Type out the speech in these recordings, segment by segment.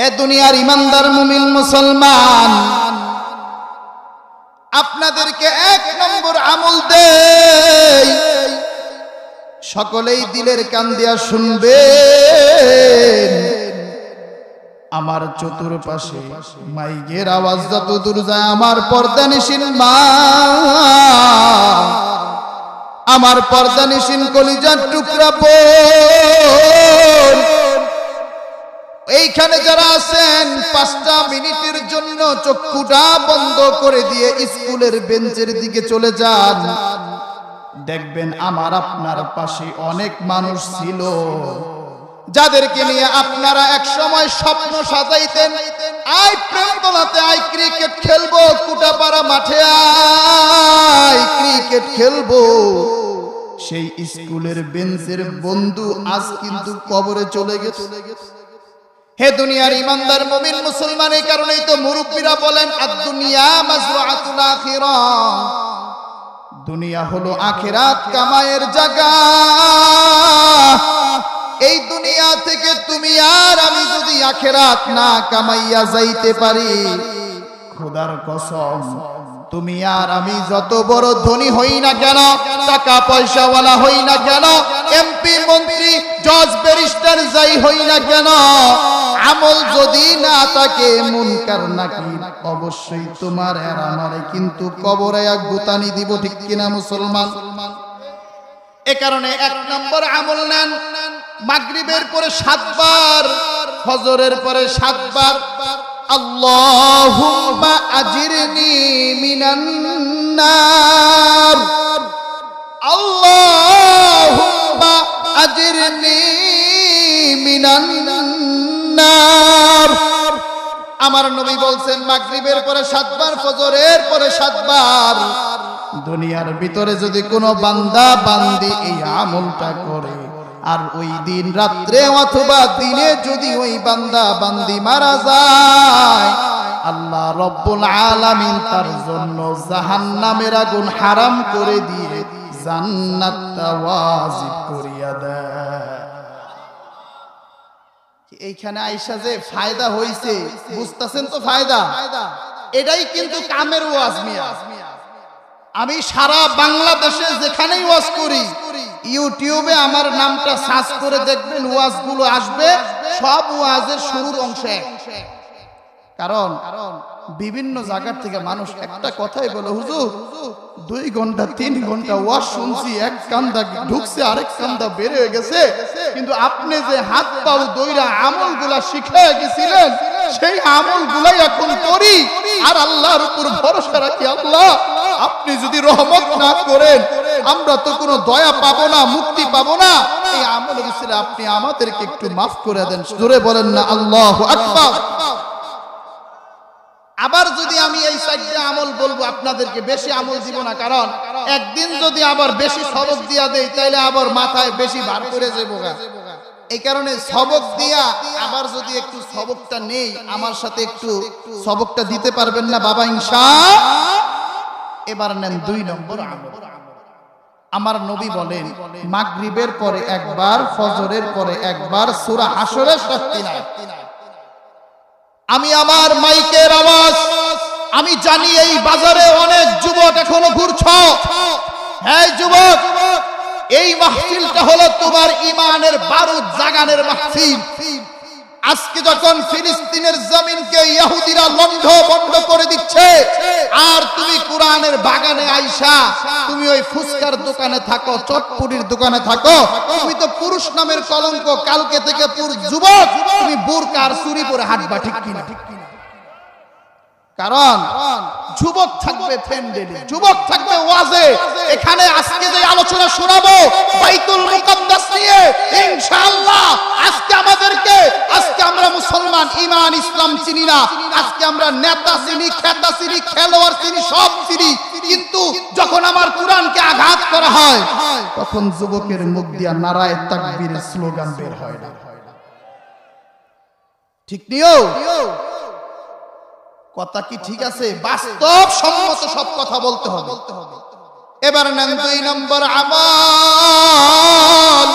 এ দুনিয়ার ইমানদার মুমিন মুসলমান, আপনাদেরকে এক নম্বর আমল দেই, সকলেই দিলের কান দিয়া শুনবেন। আমার চতুর্পাশে মাইকের আওয়াজ যত দূর যায়, আমার পর্দানিশীন মা, আমার পর্দানিশীন কলিজার টুকরা বোন, এইখানে যারা আছেন 5টা মিনিটের জন্য চক্ষুটা বন্ধ করে দিয়ে স্কুলের বেঞ্চের দিকে চলে যান। দেখবেন আমার আপনার পাশে অনেক মানুষ ছিল যাদেরকে নিয়ে আপনারা এক সময় স্বপ্ন সাজাইতেন, আই প্রেম বলাতে আই ক্রিকেট খেলবো, কুটাপাড়া মাঠে আই ক্রিকেট খেলবো। সেই স্কুলের বেঞ্চের বন্ধু আজ কিন্তু কবরে চলে গেছে। হে দুনিয়ার ইমানদার মুমিন মুসলমান, এই কারণেই তো মুরব্বীরা বলেন আদ-দুনিয়া মাজরআতুল আখিরাহ, দুনিয়া হলো আখিরাত কামায়ের জায়গা। এই দুনিয়া থেকে তুমি আর আমি যদি আখিরাত না কামাইয়া যাইতে পারি, খোদার কসম, তুমি আর আমি যত বড় ধনী হই না কেন, টাকা পয়সাওয়ালা হই না কেন, এমপি মন্ত্রী জজ ব্যারিস্টার যাই হই না কেন, আমল যদি না থাকে, মুনকার নাকির, অবশ্যই তোমার আর আমারে কিন্তু কবরে এক গুতানি দিব। ঠিক কিনা মুসলমান? এ কারণে 1 নম্বর আমল নেন, মাগরিবের পরে 7 বার, ফজরের পরে 7 বার আল্লাহুম্মা আজিরনি মিনান নার, আল্লাহুম্মা আজিরনি মিনান নার। আমার নবী বলছেন মাগরিবের পরে 7 বার, ফজরের পরে 7 বার। দুনিয়ার ভিতরে যদি কোনো বান্দা বান্দি এই আমলটা করে, আর ওই দিন রাত্রে অথবা দিনে যদি ওই বান্দা বান্দি মারা যায়, আল্লাহ রব্বুল আলামিন তার জন্য জাহান্নামের আগুন হারাম করে দিয়ে জান্নাতটা ওয়াজিব করিয়া দেয়। এইখানে আইসা যে ফায়দা হইছে, বুঝতেছেন তো ফায়দা? এটাই কিন্তু কামের ওয়াজ মিয়া। আমি সারা বাংলাদেশে যেখানেই ওয়াজ করি, ইউটিউবে আমার নামটা সার্চ করে দেখবেন, ওয়াজগুলো আসবে, সব ওয়াজের শুরুর অংশে। কারণ বিভিন্ন জায়গা থেকে মানুষ একটা কথাই বলে, হুজুর 2 ঘন্টা 3 ঘন্টা ওয়াজ শুনছি, এক কান্দা ঢুকছে আরেক কান্দা বের হয়ে গেছে, কিন্তু আপনি যে হাত পাও দইরা আমলগুলা শিখে গেছিলেন, সেই আমলগুলাই এখন করি আর আল্লাহর উপর ভরসা রাখি। আল্লাহ আপনি যদি রহমত না করেন, আমরা তো কোনো দয়া পাবো না, মুক্তি পাবো না। এই আমল গেছিল, আপনি আমাদেরকে একটু মাফ করে দেন। জোরে বলেন না আল্লাহু আকবার। আবার যদি আমি এই 4টা আমল বলবো, আপনাদেরকে বেশি আমল দিব না, কারণ একদিন যদি আবার বেশি সবক দিয়া দেই, তাইলে আবার মাথায় বেশি ভার করে যাবো। এই কারণে সবক দিয়া আবার যদি একটু সবকটা নেই, আমার সাথে একটু সবকটা দিতে পারবেন না বাবা? ইনশাআল্লাহ। এবার নেন 2 নম্বর আমল। আমার নবী বলেন মাগরিবের পরে 1 বার, ফজরের পরে 1 বার সূরা হাশরের 7টি আয়াত। আমি আমার মাইকের আওয়াজ, আমি জানি এই বাজারে অনেক যুবক এখনো ঘুরছো। হ্যাঁ যুবক, এই মাহফিলটা হলো তোমার ঈমানের বারুদ জাগানের মাহফিল। আজকে যখন ফিলিস্তিনের জমিনকে ইহুদিরা লন্ডভন্ড করে দিচ্ছে, আর তুমি কোরআনের বাগানে আইসা তুমি ওই ফুসকার দোকানে থাকো, চটপুরির দোকানে থাকো, তুমি তো পুরুষ নামের কলঙ্ক। কালকে থেকে পুরুষ যুবক তুমি বোরকা আর চুরি পরে হাঁটবা। ঠিক কিনা? কারণ যুবক থাকবে প্যান্ডেলে, যুবক থাকবে ওয়াজে। এখানে আজকে যে আলোচনা শোনাবো বাইতুল মুকাদ্দাস নিয়ে, ইনশাআল্লাহ আজকে আমরা মুসলমান, ঈমান ইসলাম চিনি না। আজকে আমরা নেতা চিনি, খেতা চিনি, খেলোয়াড় চিনি, সব চিনি, কিন্তু যখন আমার কোরআনকে আঘাত করা হয়, তখন যুবকের মুখ দিয়া নারায়ে তাকবীরের স্লোগান বের হয় না। ঠিক নিও কথা কি ঠিক আছে? বাস্তব সম্মত সব কথা বলতে হবে। এবার নেন 2 নম্বর আমল,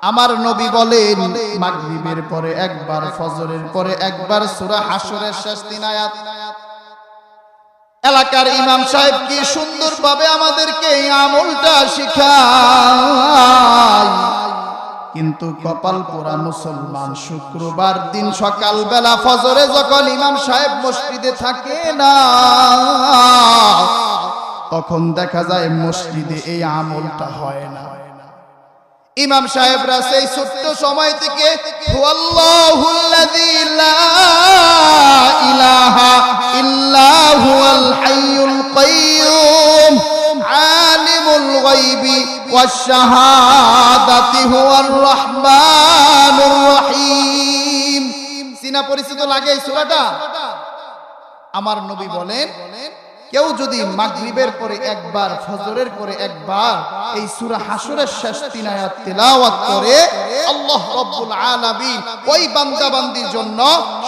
আমার নবী বলেন মাগরিবের পরে একবার, ফজরের পরে একবার সূরা হাশরের শেষ 3 আয়াত। এলাকার ইমাম সাহেব কি সুন্দরভাবে আমাদেরকে এই আমলটা শিখায়, কিন্তু কপাল পোড়া মুসলমান শুক্রবার দিন সকালবেলা ফজরে যখন ইমাম সাহেব মসজিদে থাকে না, তখন দেখা যায় মসজিদে এই আমলটা হয় না। ইমাম সাহেবরা সেই ছোট্ট সময় থেকে হুয়াল্লাহুল্লাযী লা ইলাহা ইল্লা হুয়াল হাইয়ুল কাইয়্যুম আলিমুল গায়বি ওয়াশ শাহাদাতি হুয়ার রহমানুর রহিম। সিনা পরিচিত লাগে এই সূরাটা? আমার নবী বলেন কেউ যদি মাগরিবের পরে একবার, ফজরের পরে একবার এই সূরা হাশরের শেষ 3 আয়াত তেলাওয়াত করে, আল্লাহ রাব্বুল আলামিন ওই বান্দাবান্দির জন্য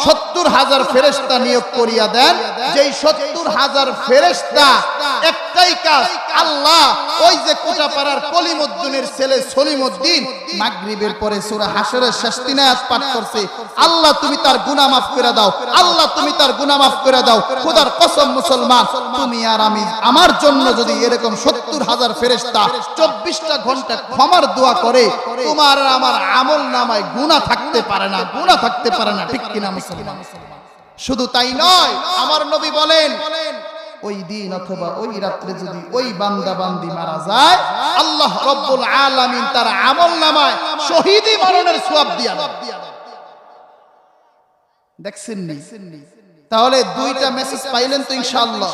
৭০,০০০ ফেরেশতা নিয়োগ করিয়া দেন। যেই ৭০,০০০ ফেরেশতা একটাই কাজ, আল্লাহ ওই যে কোটাপাড়ার কলিমউদ্দিনের ছেলে সলিমউদ্দিন মাগরিবের পরে সূরা হাশরের শেষ 3 আয়াত পাঠ করছে, আল্লাহ তুমি তার গুনাহ মাফ করে দাও, আল্লাহ তুমি তার গুনাহ মাফ করে দাও। খোদার কসম মুসলমান, তুমি আর আমি আমার জন্য যদি এরকম ৭০,০০০ ফেরেশতা ২৪টা ঘন্টা ক্ষমার দোয়া করে, তোমার আর আমার আমল নামায় গুনাহ থাকতে পারে না, গুনাহ থাকতে পারে না, ঠিক কিনা মুসলমান? শুধু তাই নয়, আমার নবী বলেন ওই দিন অথবা ওই রাত্রে যদি ওই বান্দা বান্দি মারা যায়, আল্লাহ রাব্বুল আলামিন তার আমল নামায় শহীদি মরণের সওয়াব দিয়া দেন। দেখছেন নি? তাহলে দুইটা মেসেজ পাইলেন তো ইনশাআল্লাহ।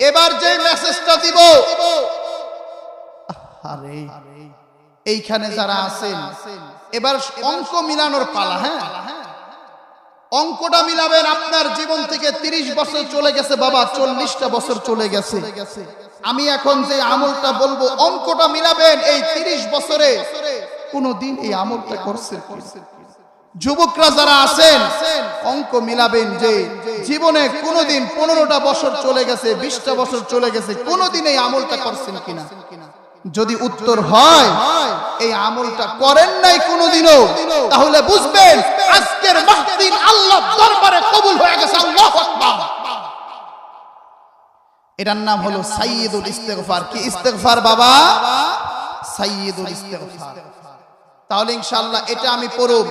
এবার যে মেসেজটা দিব, আরে এইখানে যারা আছেন এবার অঙ্ক মিলানোর পালা। হ্যাঁ, অঙ্কটা মিলাবেন। আপনার জীবন থেকে 30 বছর চলে গেছে বাবা, 40টা বছর চলে গেছে। আমি এখন যে আমলটা বলবো অঙ্কটা মিলাবেন, এই 30 বছরে কোনদিন এই আমলটা করছেন? যুবকরা যারা আছেন অঙ্ক মিলাবেন যে জীবনে কোনদিন 15টা বছর চলে গেছে, 20টা বছর চলে গেছে, কোনদিন এই আমলটা করছেন কিনা? যদি উত্তর হয় এই আমলটা করেন নাই কোনদিনও, তাহলে বুঝবেন আজকের মাহফিল আল্লাহর দরবারে কবুল হয়ে গেছে। আল্লাহু আকবার। এটার নাম হলো সাইয়্যিদুল ইস্তিগফার। কি ইস্তিগফার বাবা? সাইয়্যিদুল ইস্তিগফার। তাহলে ইনশাআল্লাহ এটা আমি পড়ব।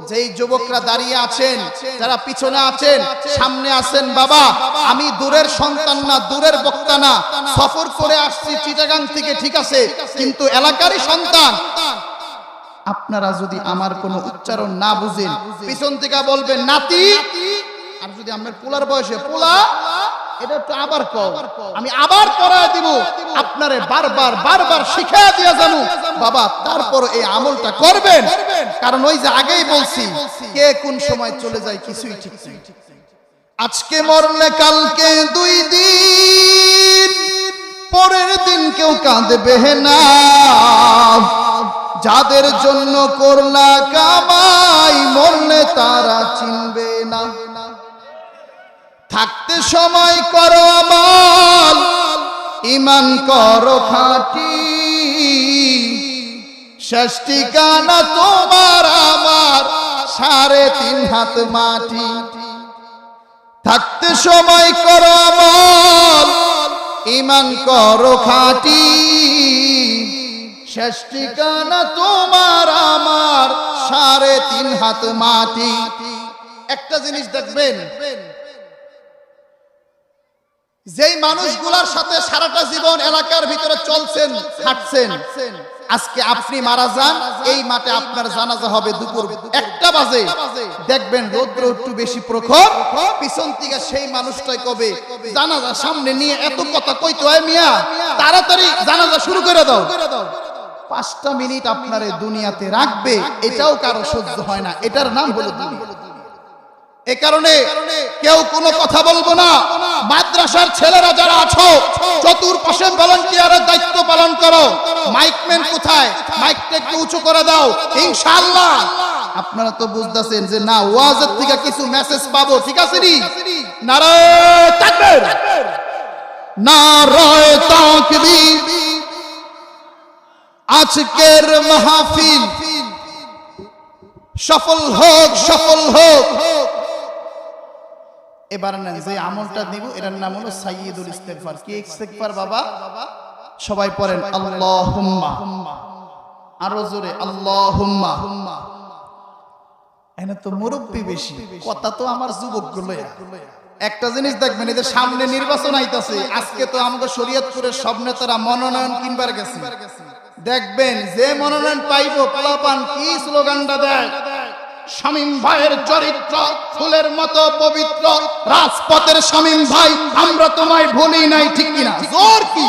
যেই যুবকরা দাঁড়িয়ে আছেন, যারা পিছনে আছেন, সামনে আছেন, বাবা আমি দূরের সন্তান না, দূরের বক্তা না, সফর করে আসছি চিটাগাং থেকে, ঠিক আছে, কিন্তু এলাকারই সন্তান। আপনারা যদি আমার কোনো উচ্চারণ না বুঝেন, পিছন থেকে বলবেন নাতি, আর যদি আপনার পোলার বয়সে পোলা, এটা তো আবার কও, আমি আবার পড়ায় দিব, আপনারে বারবার বারবার শিখায় দিয়া জানু বাবা, তারপর এই আমলটা করবেন। কারণ ওই যে আগেই বলছি, কে কোন সময় চলে যায় কিছুই ঠিক নেই। আজকে মরলে কালকে 2 দিন, পরের দিন কেউ কাঁদবে না। যাদের জন্য করলা কামাই, মরলে তারা চিনবে না। থাকতে সময় করো আমল, ঈমান করো খাঁটি, শেষ ঠিকানা তোমার আমার 3.5 হাত মাটি। থাকতে সময় করো আমল, ঈমান করো খাঁটি, শেষ ঠিকানা তোমার আমার 3.5 হাত মাটি। একটা জিনিস দেখবেন, যেই মানুষগুলোর সাথে সারাটা জীবন এলাকার ভিতরে চলছেন, খাটছেন, আজকে আপনি মারা যান, এই মাঠে আপনার জানাজা হবে দুপুর 1টা বাজে। দেখবেন রৌদ্র একটু বেশি প্রখর, পিছন থেকে সেই মানুষটাই কবে জানাজা সামনে নিয়ে এত কথা কইতে হয়, মিয়া তাড়াতাড়ি জানাজা শুরু করে দাও। 5টা মিনিট আপনারে দুনিয়াতে রাখবে, এটাও কারো সহ্য হয় না। এটার নাম হলো দুনিয়া। এ কারণে কেউ কোনো কথা বলবো না। মাদ্রাসার ছেলেরা যারা আছো, চতুর্পাশে ভলান্টিয়ারের দায়িত্ব পালন করো। মাইকম্যান কোথায়? মাইকটা একটু উঁচু করে দাও ইনশাআল্লাহ। আপনারা তো বুঝতেছেন যে না, ওয়াজের থেকে কিছু মেসেজ পাবো, ঠিক আছে নি? নারায়ে তাকবীর, নারায়ে তাকবীর। আজকের মাহফিল সফল হোক, সফল হোক। এবার নেন যে আমলটা দিব এটার নাম হলো সাইয়্যিদুল ইস্তিগফার। কি ইস্তিগফার বাবা? সবাই পড়েন আল্লাহুম্মা, আরো জোরে আল্লাহুম্মা। এনে তো মুরব্বি বেশি, কথা তো আমার যুবকগুলো। একটা জিনিস দেখবেন, এদের সামনে নির্বাচন আইতাছে। আজকে তো আমাদের শরীয়তপুরের সব নেতারা মনোনয়ন কিনবার গেছে। দেখবেন যে মনোনয়ন পাইবো পোলাপান কি স্লোগানটা দেয়, শামীম ভাইয়ের চরিত্র ফুলের মতো পবিত্র, রাজপথের শামীম ভাই আমরা তোমায় ভুলি নাই, ঠিক কিনা? জোর কি?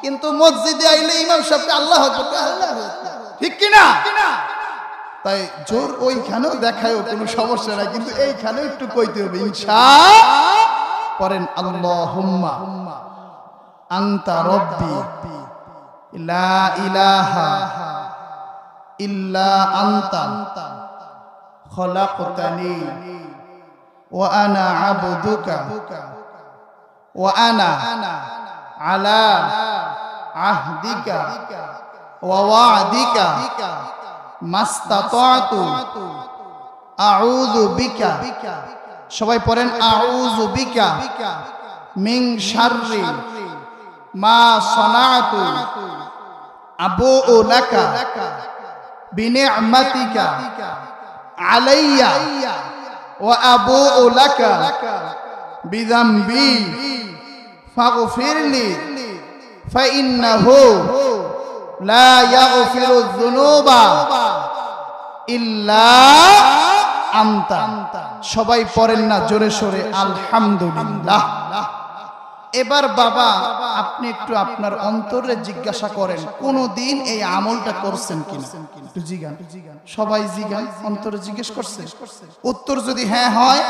কিন্তু মসজিদে আইলে ইমাম সাহেবকে আল্লাহ আকবার, ঠিক কিনা? তাই জোর ওইখানেও দেখায়ও কোনো সমস্যা নাই, কিন্তু এইখানেও একটু কইতে হবে ইনশাআল্লাহ। পড়েন আল্লাহুম্মা আনতা রব্বি লা ইলাহা ইল্লা আনতা খলাকতানি ওয়া আনা আবদুকা ওয়া আনা আলা আহদিকা ওয়া ওয়াদিকা মাস্তাতাতু আউযু বিকা। সবাই পড়েন আউযু বিকা মিন শাররি মা সানাতু আবুউ লাকা বিনি'মাতিকা আলাইয়া ওয়া আবুউ লাকা বিযামবি ফাগফিরলি ফাইন্নাহু লা ইয়াগফিরু যুনুবা ইল্লা আনতা। সবাই পড়েন না জোরে সোরে আলহামদুলিল্লাহ। এবার বাবা আপনি একটু আপনার অন্তরে জিজ্ঞাসা করেন, কোনদিন এই আমলটা করছেন কিনা? একটু জিগান, সবাই জিগান, অন্তরে জিজ্ঞেস করছেন। উত্তর যদি হ্যাঁ হয়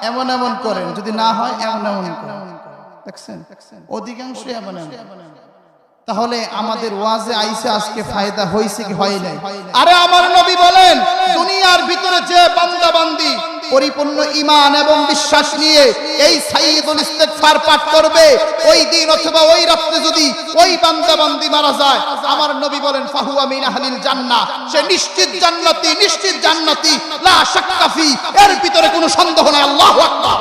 এমন এমন করেন, যদি না হয় এমন এমন করেন। দেখছেন অধিকাংশ এমন এমন। তাহলে আমাদের ওয়াজে আইসে আজকে ফায়দা হয়েছে কি হয় নাই? আরে আমার নবী বলেন, দুনিয়ার ভিতরে যে বান্দা বান্দি পরিপূর্ণ ঈমান এবং বিশ্বাস নিয়ে এই সাইয়্যিদুল ইস্তিগফার পাঠ করবে, ওই দিন অথবা ওই রাতে যদি ওই বান্দা বান্দি মারা যায়, আমার নবী বলেন ফাহুয়া মিন আহলিল জান্নাহ, সে নিশ্চিত জান্নাতি, নিশ্চিত জান্নাতি, লা শাক্কা ফি, এর ভিতরে কোনো সন্দেহ নাই। আল্লাহু আকবার।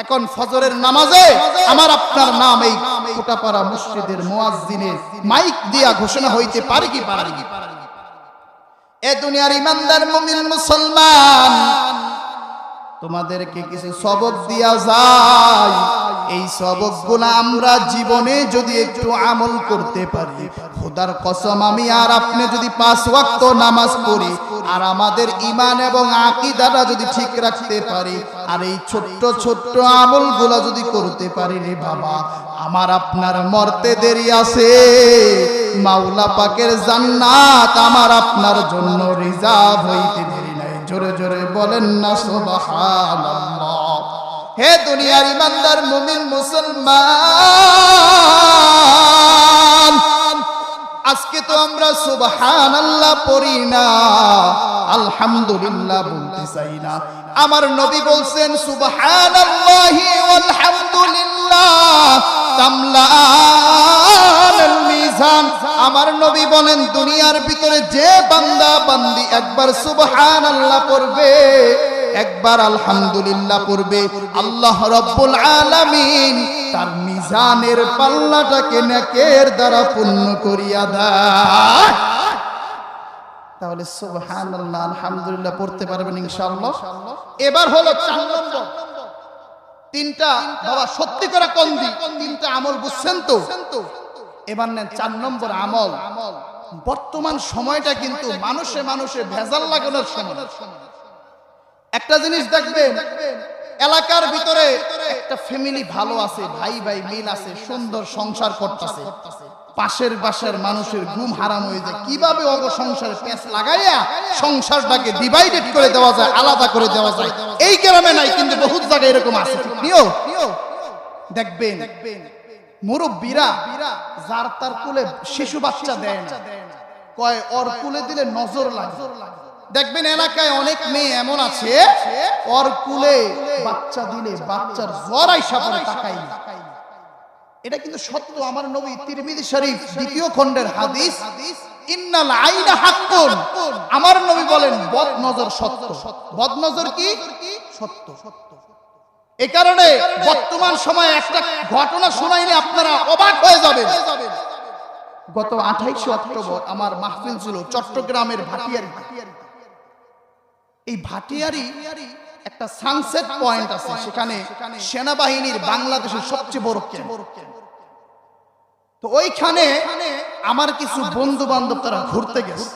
এখন ফজরের নামাজে আমার আপনার নাম এই কোটাপাড়া মসজিদের মুয়াজ্জিনের মাইক দিয়া ঘোষণা হইতে পারে কি পারে কি? এ দুনিয়ার ইমানদার মুমিন মুসলমান, তোমাদেরকে কিছু সবক দিয়া যায়। এই সবকগুলো আমরা জীবনে যদি একটু আমল করতে পারি, খোদার কসম আমি আর আপনি যদি 5 ওয়াক্ত নামাজ পড়ি আর আমাদের ঈমান এবং আকীদাটা যদি ঠিক রাখতে পারি, আর এই ছোট্ট ছোট্ট আমলগুলো যদি করতে পারি রে বাবা, আমার আপনার মরতে দেরি আছে। মাওলা পাকের জান্নাত আমার আপনার জন্য রিজার্ভ হইতে দেরি নাই। জোরে জোরে বলেন না সুবহানাল্লাহ। হে দুনিয়ার ইমানদার মুমিন মুসলমান, আজকে তো আমরা সুবহানাল্লাহ পড়ি না, আলহামদুলিল্লাহ বলতে চাই না। আমার নবী বলছেন সুবহানাল্লাহি ওয়াল হামদুলিল্লাহ তামলাআল মিজান। আমার নবী বলেন দুনিয়ার ভিতরে যে বান্দা বান্দি একবার সুবহানাল্লাহ পড়বে, একবার আলহামদুলিল্লাহ পড়বে, আল্লাহ রাব্বুল আলামিন তার মিজানের পাল্লাটাকে নেকের দ্বারা পূর্ণ করিয়া দেয়। তাহলে সুবহানাল্লাহ আলহামদুলিল্লাহ পড়তে পারবেন ইনশাআল্লাহ। এবার হলো 4 নম্বর। তিনটা বাবা সত্যি করে কোন দিক, তিনটা আমল বুঝছেন তো? এবার নেন 4 নম্বর আমল। বর্তমান সময়টা কিন্তু মানুষে মানুষে ভেজাল লাগানোর সময়। একটা জিনিস দেখবেন, এলাকার ভিতরে একটা ফ্যামিলি ভালো আছে, ভাই ভাই মিল আছে, সুন্দর সংসার করতেছে, পাশের বাসার মানুষের ঘুম হারাম হয়ে যায়। কিভাবে অগ সংসারে পেঁচ লাগাইয়া সংসারটাকে ডিভাইডেড করে দেওয়া যায়, আলাদা করে দেওয়া যায়। এই গ্রামে নাই, কিন্তু বহুত জায়গায় এরকম আছে। নিও দেখবেন মুরব্বীরা যার তার কুলে শিশু বাচ্চা দেয় না, কয় ওর কুলে দিলে নজর লাগে। দেখবেন এলাকায় অনেক মেয়ে এমন আছে, ওর কুলে বাচ্চা দিলে বাচ্চার জ্বর আইসা পড়ে, তাকাই না। এটা কিন্তু সত্য। আমার নবী তিরমিজি শরীফ দ্বিতীয় খণ্ডের হাদিস, ইন্নাল আইনা হাক্কুন, আমার নবী বলেন বদ নজর সত্য। বদ নজর কি? সত্য। এই কারণে বর্তমান সময়ে একটা ঘটনা শোনাইলে আপনারা অবাক হয়ে যাবেন। গত 28 অক্টোবর আমার মাহফিল ছিল চট্টগ্রামের ভাটিয়ারি। এই ভাটিয়ারি একটা সানসেট পয়েন্ট আছে, সেখানে সেনাবাহিনীর বাংলাদেশের সবচেয়ে বড় ক্যাম্প। তো ওইখানে আমার কিছু বন্ধু বান্ধব তারা ঘুরতে গেছে।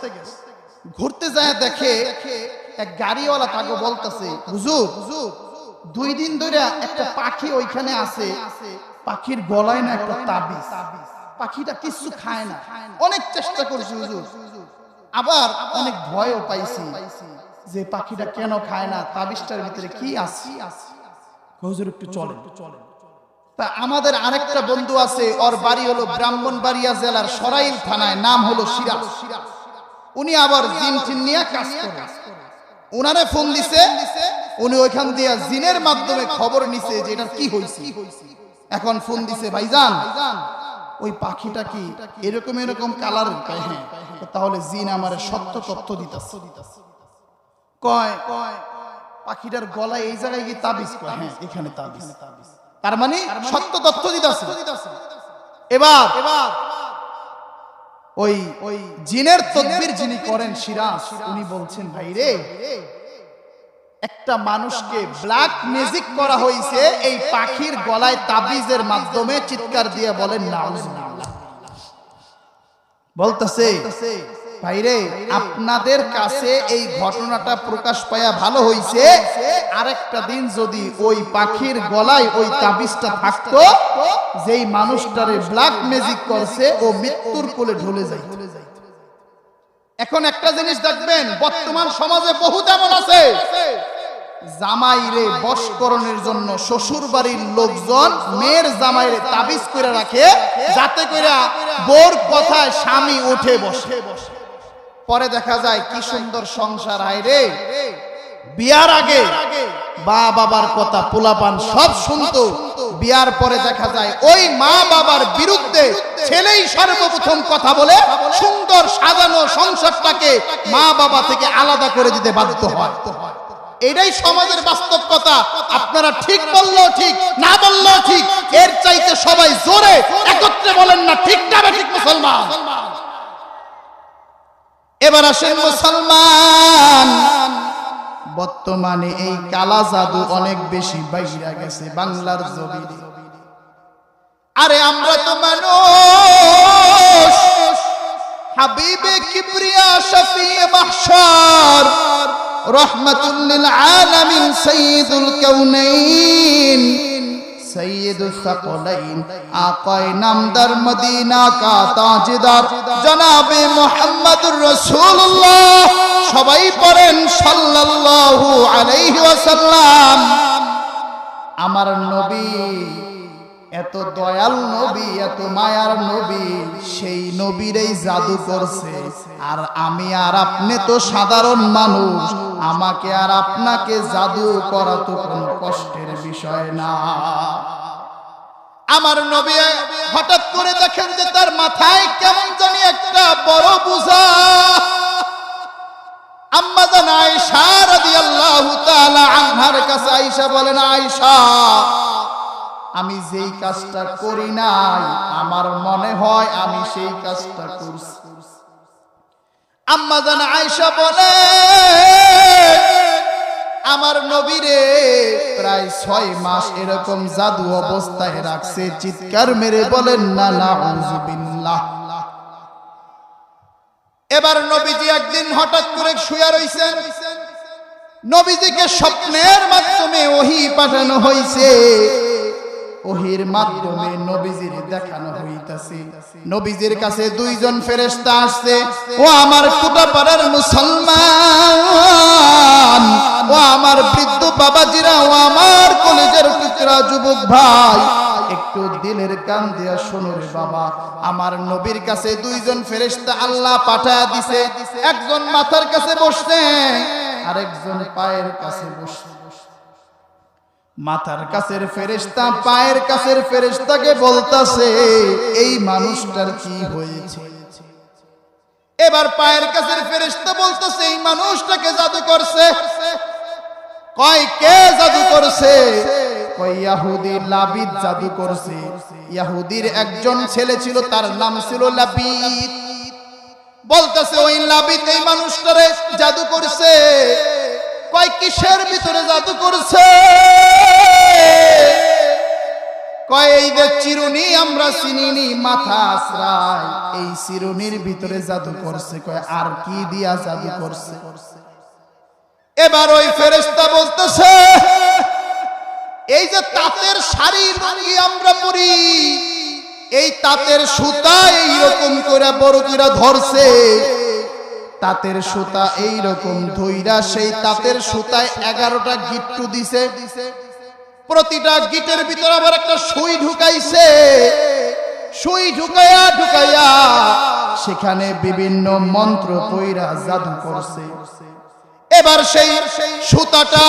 ঘুরতে যায় দেখে এক গাড়িওয়ালা তাকে বলতেছে, হুজুর 2 দিন ধরে একটা পাখি ওইখানে আছে, পাখির গলায় না একটা তাবিজ, পাখিটা কিছু খায় না, অনেক চেষ্টা করছি হুজুর, আবার অনেক ভয়ও পাইছি যে পাখিটা কেন খায় না, তাবিজটার ভিতরে কি আছে। হুজুর একটু চলেন। তা আমাদের আরেকটা বন্ধু আছে, ওর বাড়ি হলো ব্রাহ্মণবাড়িয়া জেলার সরাইল থানায়, নাম হলো সিরাজ। উনি আবার জিন টিন নিয়ে কাজ করে। উনারে ফোন দিছে, উনি ওইখান দিয়ে জিনের মাধ্যমে খবর নিছে যে এটা কি হইছে। এখন ফোন দিছে, ভাইজান ওই পাখিটা কি এরকম এরকম কালার? হ্যাঁ। তাহলে জিন আমারে সত্য তথ্য দিতেছে। কয় পাখিটার গলায় এই জায়গায় কি তাবিজ? কয় হ্যাঁ, এখানে তাবিজ। তার মানে সত্য তথ্য দিতেছে। এবার ওই জিনের তদবির যিনি করেন সিরাজ, উনি বলছেন, ভাই রে, একটা মানুষকে ব্ল্যাক ম্যাজিক করা হয়েছে এই পাখির গলায় তাবিজের মাধ্যমে। চিৎকার দিয়ে বলেন নাউজুবিল্লাহ। বলতেছে, ভাইরে, আপনাদের কাছে এই ঘটনাটা প্রকাশ পায়া ভালো হইছে, আরেকটা দিন যদি ওই পাখির গলায় ওই তাবিজটা থাকতো, যেই মানুষটারে ব্ল্যাক ম্যাজিক করছে ও মৃত্যুর কোলে ঢলে যায়। এখন একটা জিনিস দেখবেন, বর্তমান সমাজে বহুত এমন আছে, জামাইরে বশকরণের জন্য শ্বশুর বাড়ির লোকজন মেয়ের জামাইরে তাবিজ করে রাখে, যাতে করে বোর কথায় স্বামী উঠে বসে। পরে দেখা যায় কি সুন্দর সংসার। আইরে, বিয়ার আগে মা বাবার কথা পোলাপান সব শুনতো, বিয়ার পরে দেখা যায় ওই মা বাবার বিরুদ্ধে ছেলেই সর্বপ্রথম কথা বলে সুন্দর সাজানো সংসারটাকে মা বাবা থেকে আলাদা করে দিতে বাধ্য হয়। এটাই সমাজের বাস্তব কথা। আপনারা ঠিক বললেও ঠিক, না বললেও ঠিক, এর চাইতে সবাই জোরে একত্রে বলেন না ঠিক না ঠিক মুসলমান। এবার আসেন মুসলমান, বর্তমানে এই কালা জাদু অনেক বেশি বাইরা গেছে বাংলার জমিনে। আরে আমরা তো মানুষ, হাবিবে কিবরিয়া শফিয়ে মাহশর রহমাতুল লিল আলামিন সাইয়্যিদুল কাউনাইন সৈয়দুস সাকলাইন আকায়ে নামদার মদিনা কা তাজদার জনাবে মুহাম্মদুর রাসূলুল্লাহ, সবাই পড়েন সাল্লাল্লাহু আলাইহি ওয়াসাল্লাম। আমার নবী এত দয়াল নবী, এত মায়ার নবী, সেই নবীরই জাদু করছে। আর আমি আর আপনি তো সাধারণ মানুষ, আমাকে আর আপনাকে জাদু করা তো কোনো কষ্টের বিষয় না। আমার নবী হঠাৎ করে দেখেন যে তার মাথায় কেমন জানি একটা বড় বোঝা। আম্মা জান আয়েশা রাদিয়াল্লাহু তাআলা আনহার কাছে আয়েশা বলেন, আয়েশা, আমি যেই কাজটা করি নাই, আমার মনে হয় আমি সেই কাজটা করছি। আম্মা জান আয়েশা বলে, আমার নবীরে প্রায় 6 মাস এরকম জাদু অবস্থায় রাখছে। চিৎকার মেরে বলেন না নাউযুবিল্লাহ। এবার নবীজি একদিন হঠাৎ করে শুয়ে রইছেন। নবীজিকে স্বপ্নের মাধ্যমে ওহী পাঠানো হয়েছে। ওহীর মাধ্যমে নবীজির দেখানো হইতাছে, নবীজির কাছে 2 জন ফেরেশতা আসছে। ও আমার কুটাপাড়ার মুসলমান, ও আমার বৃদ্ধ বাবাজিরা, ও আমার কলেজের টুকরা যুবক ভাই, একটু দিলের কান দিয়া শোনো রে বাবা। আমার নবীর কাছে 2 জন ফেরেশতা আল্লাহ পাঠায়া দিছে। একজন মাথার কাছে বসছে, আরেকজন পায়ের কাছে বসছে। মাথার কাছের ফেরেশতা পায়ের কাছের ফেরেশতাকে বলতাছে এই মানুষটার কি হয়েছে। এবার পায়ের কাছের ফেরেশতা বলতেছে এই মানুষটাকে জাদু করছে। কয় কে জাদু করছে? কয় ইহুদি লাবিদ জাদু করছে। ইহুদির একজন ছেলে ছিল, তার নাম ছিল লাবিদ। বলতেছে ওই লাবিদ এই মানুষটারে জাদু করছে। কয় কিসের ভিতরে জাদু করছে? কয় এই যে চিরুনি আমরা চিনিনি মাথা আশ্রয়, এই চিরুনির ভিতরে জাদু করছে। কয় আর কি দিয়া জাদু করছে? এবার ওই ফেরেশতা বলতেছে এই যে তাঁতের শাড়ি লুঙ্গি আমরা পরি, এই তাঁতের সুতা এইরকম করে বড় করে ধরছে, তাঁতের সুতা এইরকম ধইরা সেই তাঁতের সুতায় 11টা গিট্টু দিছে। প্রতিটা গিটের ভিতরে আবার একটা সুই ঢুকাইছে। সুই ঢুকাইয়া সেখানে বিভিন্ন মন্ত্র পইরা জাদু করছে। এবার সেই সুতাটা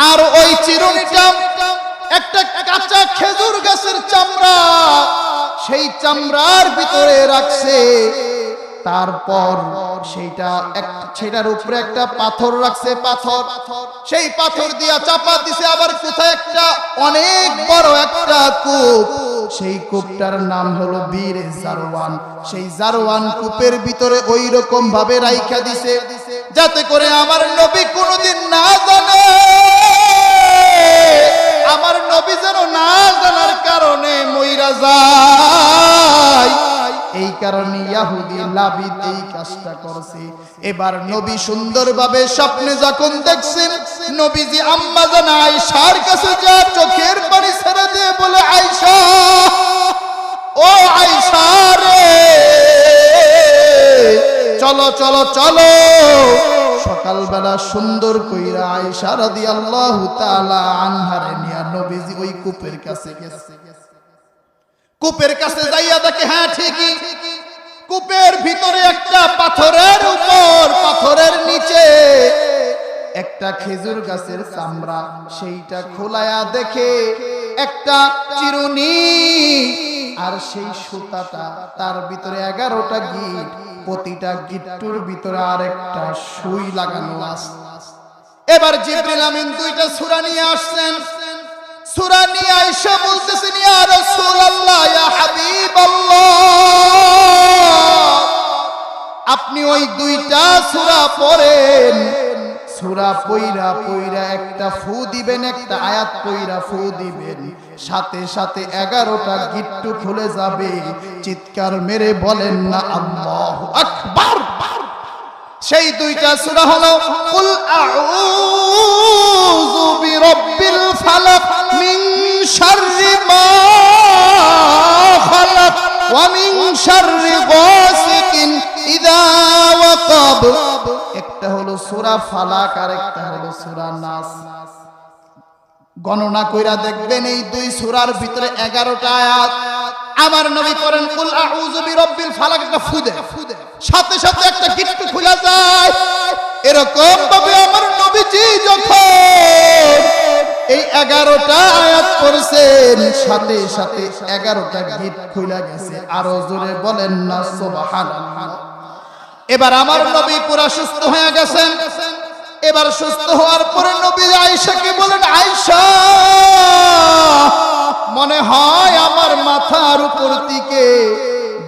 আর ওই চিরুনিটা একটা কাঁচা খেজুর গাছের চামড়া, সেই চামড়ার ভিতরে রাখছে। তারপর সেটার উপরে একটা পাথর রাখছে, পাথর, সেই পাথর দিয়া চাপা দিছে। আবার কোথায় একটা অনেক বড় একটা কূপ, সেই কূপটার নাম হলো বীর জারওয়ান। সেই জারওয়ান কূপের ভিতরে ওই রকম ভাবে রাইখা দিছে যাতে করে আমার নবী কোনোদিন না জানে, আমার নবী যেন না জানার কারণে মইরা যায়। এই কারণে ইহুদি লাবিদ এই কাজটা করছে। এবার নবী সুন্দরভাবে স্বপ্নে যখন দেখছেন, নবীজি আম্মা জানা আয়েশার কাছে যা চোখের পানি ছেড়ে দিয়ে বলে আয়েশা, ও আয়েশা রে, চলো চলো চলো। সকালবেলা সুন্দর কইরা আয়েশা রাদিয়াল্লাহু তাআলা আনহারে নিয়া নবীজি ওই কূপের কাছে গেছে। কূপের কাছে যাইয়া দেখে হ্যাঁ ঠিকই কূপের ভিতরে একটা পাথরের উপর, পাথরের নিচে একটা খেজুর গাছের চামড়া, সেইটা খোলায়া দেখে একটা চিরুনি আর সেই সুতাটা, তার ভিতরে 11টা গিট, প্রতিটা গিট্টুর ভিতরে আরেকটা সুই লাগানো আছে। এবার জিবরিল আমিন 2টা সূরা নিয়ে আসছেন। সূরা নিয়ে আয়েশা বলতেছেন ইয়া রাসূলুল্লাহ, ইয়া হাবিবাল্লাহ, আপনি ওই 2টা সূরা পড়েন। সূরা পইরা একটা ফু দিবেন, একটা আয়াত পইরা ফু দিবেন, সাথে সাথে 11টা গিট্টু খুলে যাবে। চিৎকার মেরে বলেন না আল্লাহু আকবার। সেই 2টা সূরা হলো কুল আউযু বিরাব্বিল ফালাক মিন শাররি মা খালাক ওয়া মিন শাররি গাসিকিন ইযা ওয়াকাব। একটা হলো সূরা ফালাক আর একটা হলো সূরা নাস। গণনা কইরা দেখবেন এই 2 সূরার ভিতরে 11টা আয়াত। আমার নবী পড়েন কুল আউযু বিরাব্বিল ফালাক, একটা ফু দেন, সাথে সাথে একটা গিট্টু খুলে যায়। এরকম ভাবে আমার নবীজি যখন এই 11টা আয়াত পড়ছেন, সাথে সাথে 11টা গিট খুলে গেছে। আরো জোরে বলেন না সুবহানাল্লাহ। এবার আমার নবী পুরা সুস্থ হয়ে গেছেন। এবার সুস্থ হওয়ার পরে নবী আয়েশাকে বলেন আয়েশা, মনে হয় আমার মাথার উপর থেকে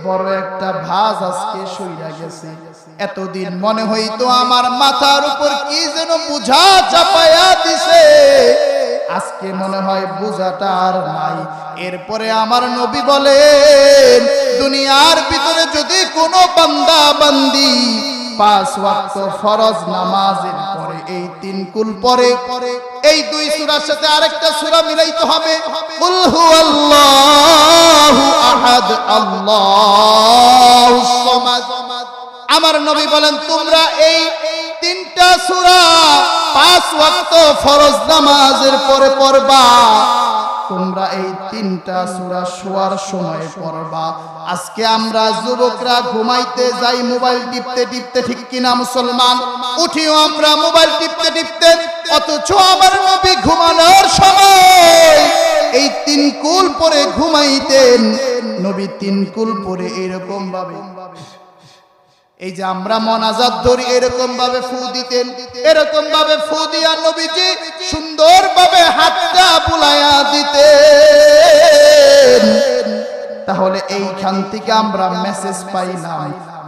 বড় একটা ভাঁজ আজকে সইরা গেছে। এতদিন মনে হইতো আমার মাথার উপর কি যেন বোঝা চাপায়া দিছে, আজকে মনে হয় বোঝাটা আর নাই। এরপরে আমার নবী বলেন দুনিয়ার ভিতরে যদি কোনো বান্দা বান্দি 5 ওয়াক্ত ফরজ নামাজের পরে এই 3 কুল পরে, এই 2 সূরার সাথে আরেকটা সূরা মিলাইতে হবে, কুল হুয়াল্লাহু আহাদ আল্লাহুস সামাদ। আমার নবী বলেন তোমরা এই 3টা সূরা 5 ওয়াক্ত ফরজ নামাজের পরে পড়বা। তোমরা এই 3টা সূরা শোয়ার সময় পড়বা। আজকে আমরা যুবকরা ঘুমাইতে যাই মোবাইল টিপতে টিপতে, ঠিক কিনা মুসলমান? উঠিও আমরা মোবাইল টিপতে টিপতে, অথচ আমার নবী ঘুমানোর সময় এই 3 কুল পরে ঘুমাইতেন। নবী 3 কুল পরে এরকম ভাবে, এই যে আমরা মোনাজাত ধরি এরকম ভাবে ফু দিতেন, এরকম ভাবে ফু দিয়া নবীজি সুন্দর ভাবে হাতটা বুলাইয়া দিতেন। তাহলে এইখান থেকে আমরা মেসেজ পাইলাম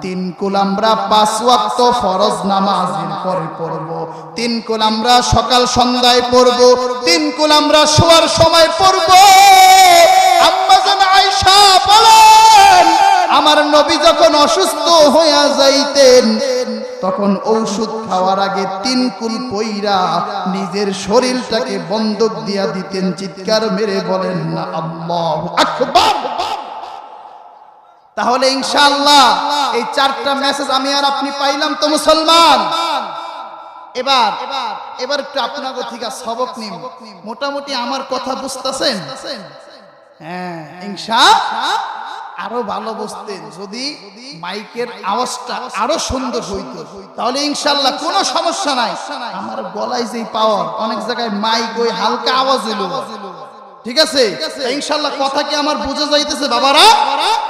3 কুল আমরা 5 ওয়াক্ত ফরজ নামাজের পরে পড়ব, 3 কুল আমরা সকাল সন্ধ্যায় পড়ব, 3 কুল আমরা শোয়ার সময় পড়ব। আম্মা জান আয়েশা বলেন, আমার নবী যখন অসুস্থ হইয়া যাইতেন তখন ঔষধ খাওয়ার আগে 3 কুল পইরা নিজের শরীরটাকে বন্ধক দিয়া দিতেন। চিৎকার মেরে বলেন না আল্লাহু আকবার। তাহলে ইনশাআল্লাহ এই 4টা মেসেজ আমি আর আপনি পাইলাম তো মুসলমান। এবার একটু আপনাকে থেকে সবক নিন। মোটামুটি আমার কথা বুঝতেছেন? হ্যাঁ, ইনশাআল্লাহ আরো ভালো বুঝতেন যদি মাইকের আওয়াজটা আরো সুন্দর হইতো, তাহলে ইনশাআল্লাহ কোনো সমস্যা নাই। আমার গলায় যে পাওয়ার, অনেক জায়গায় মাইক ওই হালকা আওয়াজ হলো, ঠিক আছে? ইনশাআল্লাহ কথা কি আমার বুঝে যাইতেছে বাবারা?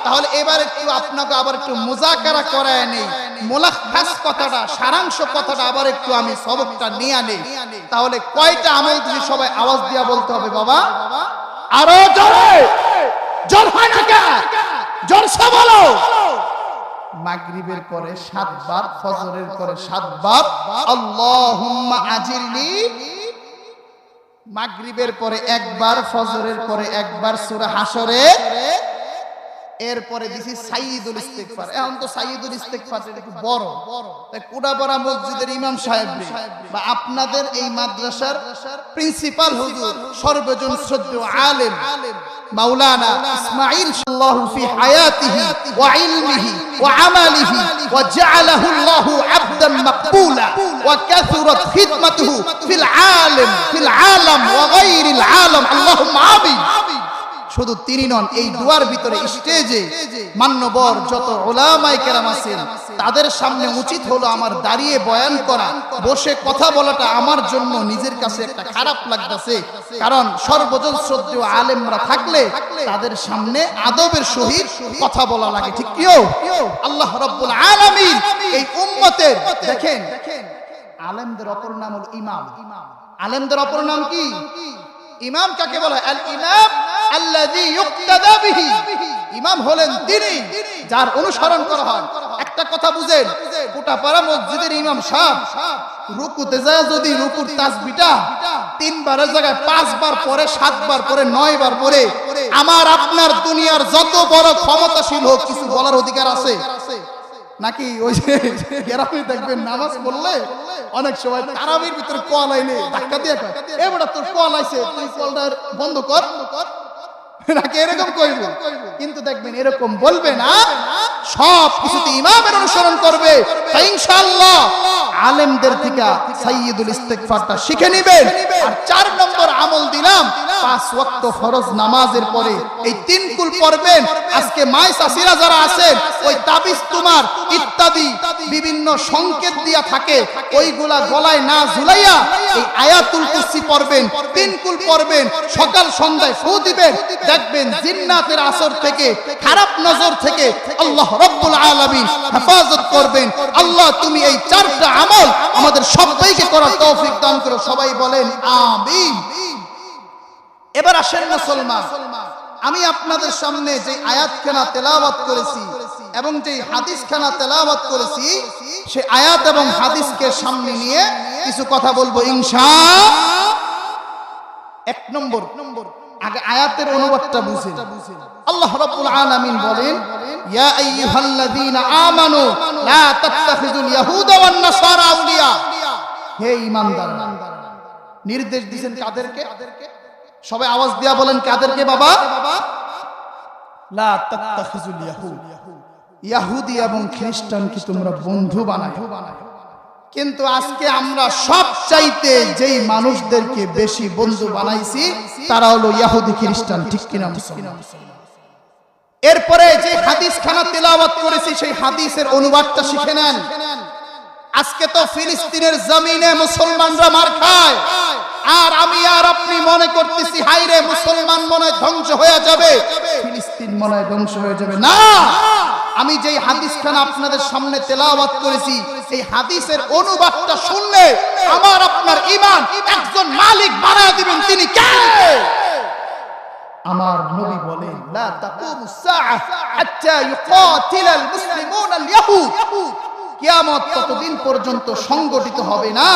তাহলে এবার একটু আপনাকে আবার একটু মুযাকারা করায় নেই, মুলাখাস কথাটা, সারাংশ কথাটা আবার একটু আমি সবকটা নিয়ে নেই। তাহলে কয়টা আমল তুমি সবাই আওয়াজ দিয়া বলতে হবে বাবা, আরো জোরে, জোর হয় না কে? জোরসে বলো। মাগরিবের পরে 7 বার, ফজরের পরে 7 বার আল্লাহুম্মা আজিরনি। মাগরিবের পরে 1 বার, ফজরের পরে 1 বার সূরা হাশরে। এরপরে দিছি সাইয়্যিদুল ইস্তিগফার। এখন তো সাইয়্যিদুল ইস্তিগফার একটু বড়, তাই কুড়াপাড়া মসজিদের ইমাম সাহেব বা আপনাদের এই মাদ্রাসার প্রিন্সিপাল হুজুর সর্বজন শ্রদ্ধেয় আলেম মাওলানা ইসমাঈল সাল্লাল্লাহু ফি হায়াতিহি ওয়া ইলমিহি ওয়া আমালিহি ওয়া জাআলাহু আল্লাহু আবদান মাকবুলা ওয়া কাসুরাত খিদমাতুহু ফিল আলাম ওয়া গায়রিল আলাম, আল্লাহুম্মা আমিন। শুধু তিনি নন, এই দুয়ার ভিতরে স্টেজে মান্যবর যত উলামায়ে কেরাম আছেন তাদের সামনে উচিত হলো আমার দাঁড়িয়ে বয়ান করা, বসে কথা বলাটা আমার জন্য নিজের কাছে একটা খারাপ লাগতেছে। কারণ সর্বজন শ্রদ্ধেয় আলেমরা থাকলে তাদের সামনে আদবের সহিত কথা বলা লাগে, ঠিক কি? আল্লাহ রাব্বুল আলামিন এই উম্মতের, দেখেন আলেমদের অপর নাম হলো ইমাম। আলেমদের অপর নাম কি? ইমাম কাকে বলা হয়? আল ইমাম আল্লাযী ইউক্তাদা বিহি। ইমাম হলেন তিনি যার অনুসরণ করা হয়। একটা কথা বুঝেন, কোটাপাড়া মসজিদের ইমাম সাহেব রুকুতে যায় যদি রুকুর তাসবিহটা 3 বারের জায়গায় 5 বার পরে, 7 বার পরে, 9 বার পরে, আমার আপনার দুনিয়ার যত বড় ক্ষমতাশীল হোক কিছু বলার অধিকার আছে নাকি? ওই যে গ্রামে দেখবেন নামাজ পড়লে অনেক সময় তারাবির ভিতরে কল আইলে ধাক্কা দিয়ে কয়, এ বেটা তোর কল আইছে, তুই কলটা বন্ধ কর, নাকি এরকম কইবে? কিন্তু দেখবেন এরকম বলবে না, সব কিছুতে ইমামের অনুসরণ করবে। ইনশাআল্লাহ আলেমদের থেকে সাইয়্যিদুল ইস্তিগফারটা শিখে নেবেন। আর 4 নম্বর আমল দিলাম, 5 ওয়াক্ত ফরজ নামাজের পরে এই 3 কুল পড়বেন। আজকে মাই চাচিরা যারা আছেন ওই তাবিজ তোমার ইত্যাদি বিভিন্ন সংকেত দিয়া থাকে, ওইগুলা গলায় না ঝুলাইয়া এই আয়াতুল কুরসি পড়বেন, 3 কুল পড়বেন, সকাল সন্ধ্যায় ফু দিবেন। দেখবেন জিন্নাতের আসর থেকে, খারাপ নজর থেকে আল্লাহ রাব্বুল আলামিন হেফাজত করবেন। আল্লাহ তুমি এই 4টা আমল আমাদের সবাইকে করার তৌফিক দান করো, সবাই বলেন আমিন। এবার আসেন মুসলমান, আমি আপনাদের সামনে যে আয়াতখানা তেলাওয়াত করেছি এবং যে হাদিসখানা তেলাওয়াত করেছি, সেই আয়াত এবং হাদিসকে সামনে নিয়ে কিছু কথা বলবো ইনশাআল্লাহ। 1 নম্বর, আগে আয়াতের অনুবাদটা বুঝেন। আল্লাহ রাব্বুল আলামিন বলেন, ইয়া আইয়ুহাল্লাযীনা আমানু লা তাত্তাখিযুল ইয়াহুদা ওয়ান নাসারা আউলিয়া। হে ঈমানদাররা, নির্দেশ দিবেন কাদেরকে? সবাই আওয়াজ দিয়া বলেন কাদেরকে বাবা? লা তাত্তাখিযুল ইয়াহুদ, ইহুদি এবং খ্রিস্টানকে তোমরা বন্ধু বানাও। কিন্তু আজকে আমরা সব চাইতে যেই মানুষদেরকে বেশি বন্ধু বানাইছি তারা হলো ইহুদি খ্রিস্টান, ঠিক কিনা মুসলমান? এরপরে যে হাদিস খানা তেলাওয়াত করেছি সেই হাদিসের অনুবাদটা শিখে নেন। আজকে তো ফিলিস্তিনের জমিনে মুসলমানরা মার খায়, আর আমি আর আপনি মনে করতেছি হায়রে মুসলমান মনে ধ্বংস হয়ে যাবে, ফিলিস্তিন মনে ধ্বংস হয়ে যাবে। না, আমি যেই হাদিসখানা আপনাদের সামনে তেলাওয়াত করেছি এই হাদিসের অনুবাদটা শুনলে আমার আপনার ঈমান একজন মালিক বানায় দিবেন। তিনি কে? আমার নবী বলেন, লা তাকুমুস সাআহ হাত্তা ইউকাতিলাল মুসলিমুনাল ইয়াহুদ। কিয়ামত ততদিন পর্যন্ত সংগঠিত হবে না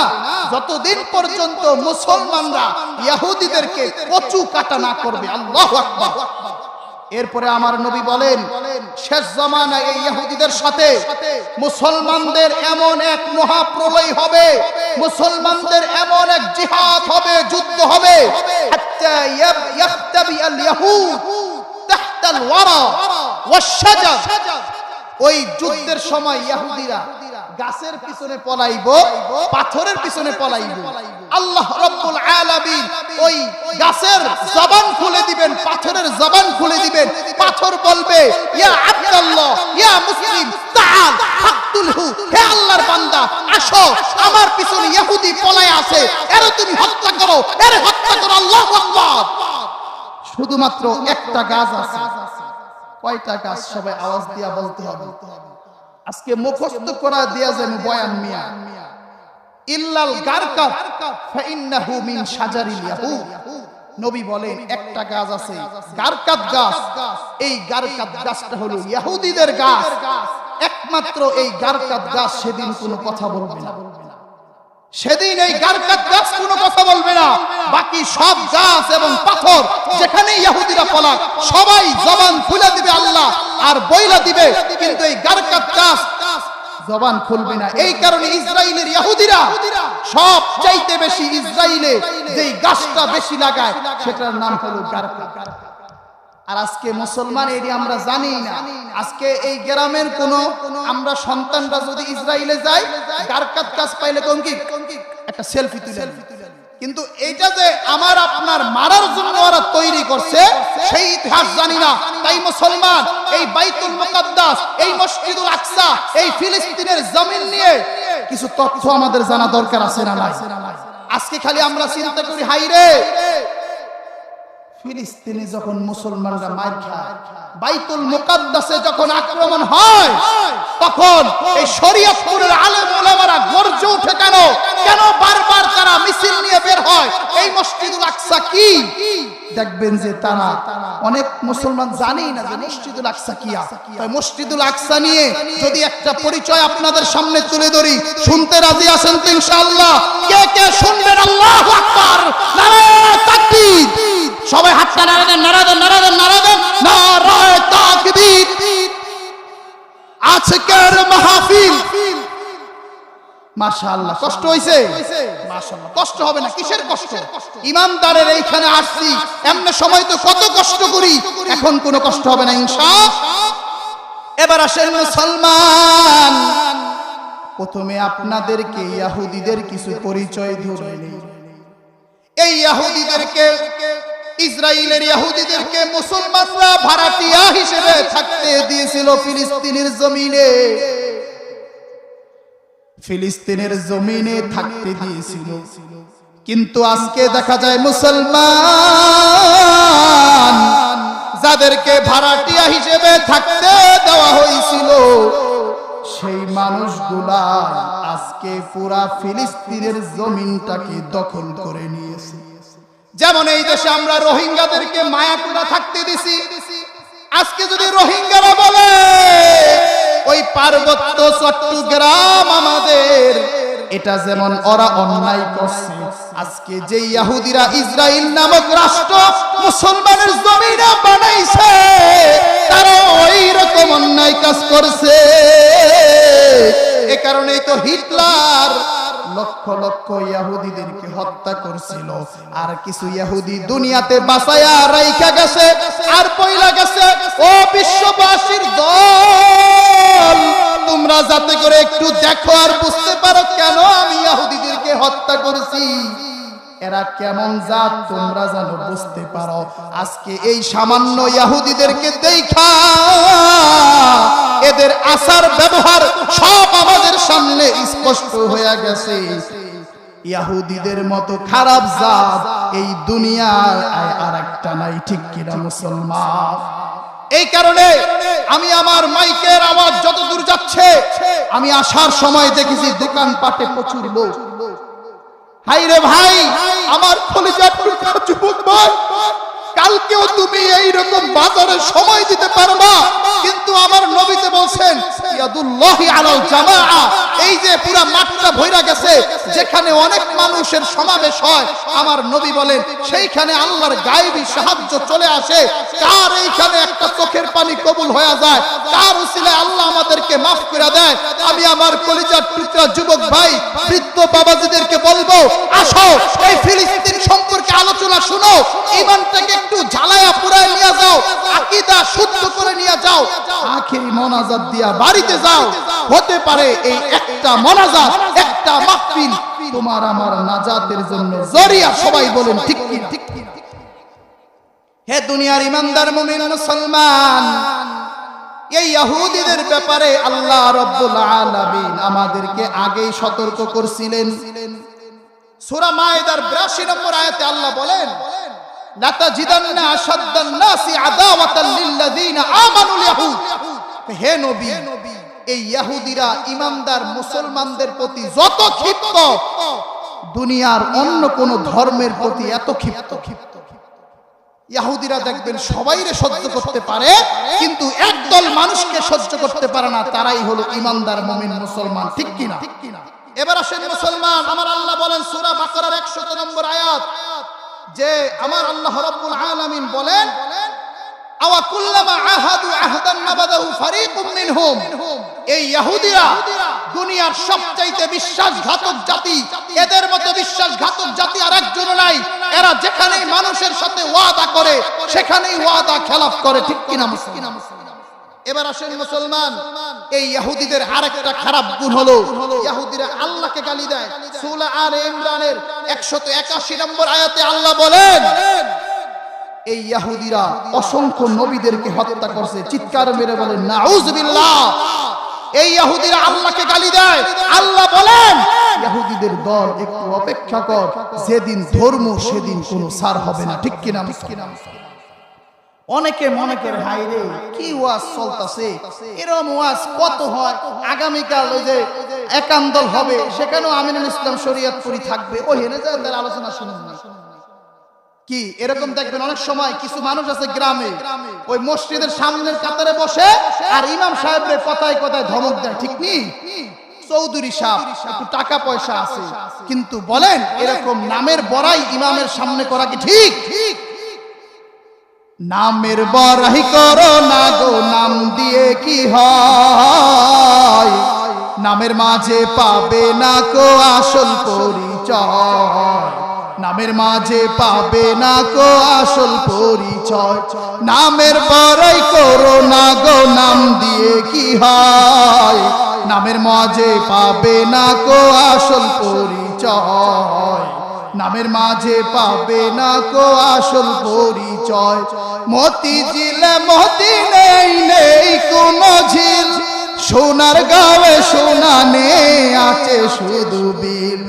যতদিন পর্যন্ত মুসলমানরা ইহুদিদেরকে কচু কাটা না করবে। আল্লাহু আকবার। এরপরে আমার নবী বলেন, শেষ জামানায় এই ইহুদিদের সাথে মুসলমানদের এমন এক মহাপ্রলয় হবে, মুসলমানদের এমন এক জিহাদ হবে, যুদ্ধ হবে, হাত্তা ইয়াখতাবি আল ইয়াহুদ তাহতা আল ওয়ারা ওয়াশ শাজার। ওই যুদ্ধের সময় ইহুদিরা গাছের পিছনে পলাইবো, পাথরের পিছনে পলাইবো। আল্লাহ রাব্বুল আলামিন ওই গাছের জবান খুলে দিবেন, পাথরের জবান খুলে দিবেন। পাথর বলবে, ইয়া আব্দুল্লাহ ইয়া মুসলিম তাআল ফাকতুলহু, হে আল্লাহর বান্দা আসো, আমার পিছনে ইহুদি পলায় আছে, এর তুমি হত্যা করো, এর হত্যা করো। আল্লাহু আকবার। শুধুমাত্র একটা গাছ আছে। কয়টা গাছ? সবাই আওয়াজ দিয়া বলতে হবে। আজকে মুখস্থ করা দিয়া যায় বয়ান মিয়া। ইল্লাল গারকাত ফাইন্নাহু মিন শাজারিল ইয়াহুদ। নবী বলেন একটা গাছ আছে, গারকাত গাছ। এই গারকাত গাছটা হলো ইহুদিদের গাছ। একমাত্র এই গারকাত গাছ সেদিন কোনো কথা বলবে না। সেদিন এই গারকাত গাছ কোনো কথা বলবে না। বাকি সব গাছ এবং পাথর যেখানে ইহুদিরা পলাক সবাই জবান খুলে দিবে আল্লাহ আর বইলা দিবে, কিন্তু এই গারকাত গাছ জবান খুলবে না। এই কারণে ইসরায়েলের ইহুদিরা সব চাইতে বেশি ইসরায়েলে যেই গাছটা বেশি লাগায় সেটার নাম হলো গারকাত। আর আজকে মুসলমান এটি আমরা জানি না। আজকে এই গ্রামের কোন আমরা সন্তানরা যদি ইসরায়েলে যায় গারকাত গাছ পাইলে একটা সেলফি তুলে, কিন্তু এইটা যে আমার আপনার মারার জন্য ওরা তৈরি করছে সেই ইতিহাস জানি না। তাই মুসলমান এই বাইতুল মুকাদ্দাস, এই মসজিদুল আকসা, এই ফিলিস্তিনের জমিন নিয়ে কিছু তথ্য আমাদের জানা দরকার আছে না নাই? আজকে খালি আমরা চিন্তা করি হাইরে ফিলিস্তিনে যখন মুসলমানরা মার খায়, বাইতুল মুকাদ্দাসে যখন আক্রমণ হয়, তখন এই শরীয়তপুরের আলেম ওলামারা গর্জে ওঠে। কেন বারবার তারা মিছিল নিয়ে বের হয়? এই মসজিদুল আকসা কি? দেখবেন যে তারা অনেক মুসলমান জানেই না যে মসজিদুল আকসা কি। তাই মসজিদুল আকসা নিয়ে যদি একটা পরিচয় আপনাদের সামনে তুলে ধরি, শুনতে রাজি আছেন তো ইনশাআল্লাহ? কে কে শুনবেন? আল্লাহু আকবার, নারায়ে তাকবীর। সবাই হাতটা নাড়া দেন, নাড়া দেন, নাড়া দেন, নাড়া দেন, নারায়ে তাকবীর। আজকের মাহফিল মাশাআল্লাহ কষ্ট হইছে? মাশাআল্লাহ কষ্ট হবে না। কিসের কষ্ট? ইমানদারের এইখানে আসছি, এমনি সময় তো কত কষ্ট করি, এখন কোনো কষ্ট হবে না ইনশাআল্লাহ। এবার আসেন মুসলমান, প্রথমে আপনাদেরকে ইহুদিদের কিছু পরিচয় ধরে নেই। এই ইহুদিদেরকে, ইসরায়েলের ইহুদিদেরকে মুসলমানরা ভাড়াটিয়া হিসেবে থাকতে দিয়েছিল ফিলিস্তিনের জমিনে। ফিলিস্তিনের জমিনে থাকতে দিয়েছিল, কিন্তু আজকে দেখা যায় মুসলমান যাদেরকে ভাড়াটিয়া হিসেবে থাকতে দেওয়া হয়েছিল সেই মানুষগুলা আজকে পুরা ফিলিস্তিনের জমিনটাকে দখল করে নিয়েছে। যেমন এই দেশে আমরা রোহিঙ্গাদেরকে মায়াপুরা থাকতে দিছি, আজকে যদি রোহিঙ্গারা বলে ওই পার্বত্য চট্টগ্রাম আমাদের, এটা যেমন ওরা অন্যায় করছে, আজকে যে ইহুদিরা ইসরায়েল নামক রাষ্ট্র মুসলমানের জমিনে বানাইছে তারা ওই রকম অন্যায় কাজ করছে। এ কারণেই তো হিটলার লক্ষ লক্ষ ইহুদিদেরকে হত্যা করছিল, আর কিছু ইহুদি দুনিয়াতে বাঁচায়া রাইখা গেছে আর পয়লা গেছে। ও বিশ্ববাসীর দল, তোমরা তোমরা যাতে করে একটু দেখো আর বুঝতে পারো কেন আমি ইহুদিদেরকে হত্যা করেছি, এরা কেমন জাত তোমরা যেন বুঝতে পারো। আজকে এই সামান্য ইহুদিদেরকে দেখা এদের আচার ব্যবহার সব আমাদের সামনে স্পষ্ট হয়ে গেছে। ইহুদিদের মতো খারাপ জাত এই দুনিয়ায় আর একটা নাই, ঠিক কিনা মুসলমান? এই কারণে আমি আমার মাইকের আওয়াজ যত দূর যাচ্ছে, আমি আসার সময় দেখেছি দোকানপাটে প্রচুর লোক। হাই রে ভাই, আমার কলিজার টুকরা যুবক ভাই, কালকেও তুমি এইরকম বাজারে সময় দিতে পারবা, কিন্তু আমার নবীতে বলছেন ইয়াদুল্লাহি আলাল জামাআ, এই যে পুরা মাঠটা ভইরা গেছে, যেখানে অনেক মানুষের সমাবেশ হয়, আমার নবী বলেন সেইখানে আল্লাহর গায়েবী সাহায্য চলে আসে। কার এইখানে একটা চোখের পানি কবুল হয়ে যায়, কার উসিলায় আল্লাহ আমাদেরকে মাফ করে দেয়। আমি আমার কলিজার টুকরা যুবক ভাই, বৃদ্ধ বাবাজিদেরকে বলবো, আসো এই ফিলিস্তিন সম্পর্কে আলোচনা শুনো, ঈমানটাকে একটু ঝালায়া পুরায় নিয়ে যাও, আকীদা শুদ্ধ করে নিয়ে যাও, আখেরি মোনাজাত দিয়া বাড়িতে যাও। হতে পারে এই একটা মোনাজাত, একটা মাহফিল তোমার আমার নাজাতের জন্য জরিয়া। সবাই বলেন ঠিক কি? হে দুনিয়ার ইমানদার মুমিন মুসলমান, এই ইহুদিদের ব্যাপারে আল্লাহ রাব্বুল আলামিন আমাদেরকে আগেই সতর্ক করেছিলেন। সূরা মায়েদার ৮২ নম্বর আয়াতে আল্লাহ বলেন, লাতাজিদান্না আশাদ্দান নাসি আদাওয়াতাল লিল্লাযিনা আমানুল ইয়াহুদ। হে নবী, এই ইহুদিরা ঈমানদার মুসলমানদের প্রতি যত ক্ষিপ্ত, দুনিয়ার অন্য কোন ধর্মের প্রতি এত ক্ষিপ্ত। ইহুদিরা দেখবেন সবাইরে সহ্য করতে পারে, কিন্তু একদল মানুষকে সহ্য করতে পারে না, তারাই হলো ঈমানদার মুমিন মুসলমান, ঠিক কিনা? এবার আসেন মুসলমান, আমার আল্লাহ বলেন সূরা বাকারার ১০০ নম্বর আয়াত, যে আমার আল্লাহ রাব্বুল আলামিন বলেন, আওয়া কুল্লামা আহাদু আহদান নাবাদাহু ফারীকুম মিনহুম। এই ইহুদিরা দুনিয়ার সবচাইতে বিশ্বাসঘাতক জাতি, এদের মতো বিশ্বাসঘাতক জাতি আর একজনও নাই। এরা যেখানেই মানুষের সাথে ওয়াদা করে সেখানেই ওয়াদা খেলাফ করে, ঠিক কিনা মুসলমান? এবার আসেন মুসলমান, এই ইহুদিদের আরেকটা খারাপ গুণ হলো ইহুদিরা আল্লাহকে গালি দেয়। সূরা আলে ইমরানের ১৮১ নম্বর আয়াতে আল্লাহ বলেন, এই ইহুদিরা অসংখ্য নবীদেরকে হত্যা করছে। চিৎকার মেরে বলেন নাউজুবিল্লাহ। এই ইহুদিরা আল্লাহকে গালি দেয়। আল্লাহ বলেন, ইহুদিদের দল একটু অপেক্ষা কর, যেদিন ধর্ম সেদিন কোনো ছাড় হবে না, ঠিক কিনা? অনেকে মনে করে হাই রে কি ওয়াজ চলতেছে, এরকম ওয়াজ কত হয়, আগামীকাল ওই যে একান্দল হবে, সেখানেও আমিনুল ইসলাম শরীয়তপুরি থাকবে, ওই হেনে যায় তার আলোচনা শুনুন না। কি এরকম দেখবেন অনেক সময় কিছু মানুষ আছে গ্রামে, ওই মসজিদের সামনের কাতারে বসে আর ইমাম সাহেবরে কথায় কথায় ধমক দেয়, ঠিক নি? চৌধুরী সাহেব একটু টাকা পয়সা আছে, কিন্তু বলেন এরকম নামের বড়াই ইমামের সামনে করা কি ঠিক? নামের বড়াই করো না গো, নাম দিয়ে কি হয়? নামের মাঝে পাবে না কো আসল পরিচয়, নামের মাঝে পাবে না কো আসল পরিচয়। নামের বড়াই করো না গো, নাম দিয়ে কি হয়? নামের মাঝে পাবে না কো আসল পরিচয়, নামের মাঝে পাবে না কো আসল পরিচয়। মতিঝিল মদিনায় নেই কোনো ঝিল, সোনার গাঁয়ে সোনা নেই আছে শুধু বিল।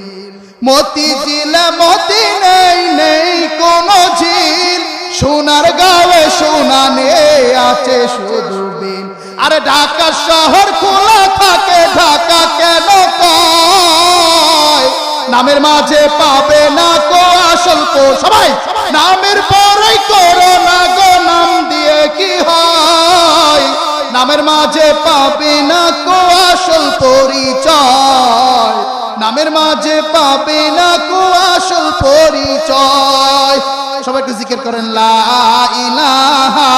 মতিঝিল মদিনায় নেই কোনো ঝিল, সোনার গাঁয়ে সোনা নেই আছে শুধু বিল। আরে ঢাকা শহর খোলা থাকে, ঢাকা কেন কয়? নামের মাঝে পাবে না কো আসল কো, সবাই নামের বড়াই করো না গো, নাম দিয়ে কি হয়? নামের মাঝে পাবে না কো আসল পরিচয়, নামের মাঝে পাবে না কো আসল পরিচয়। সবাই একটু জিকির করেন লা ইলাহা।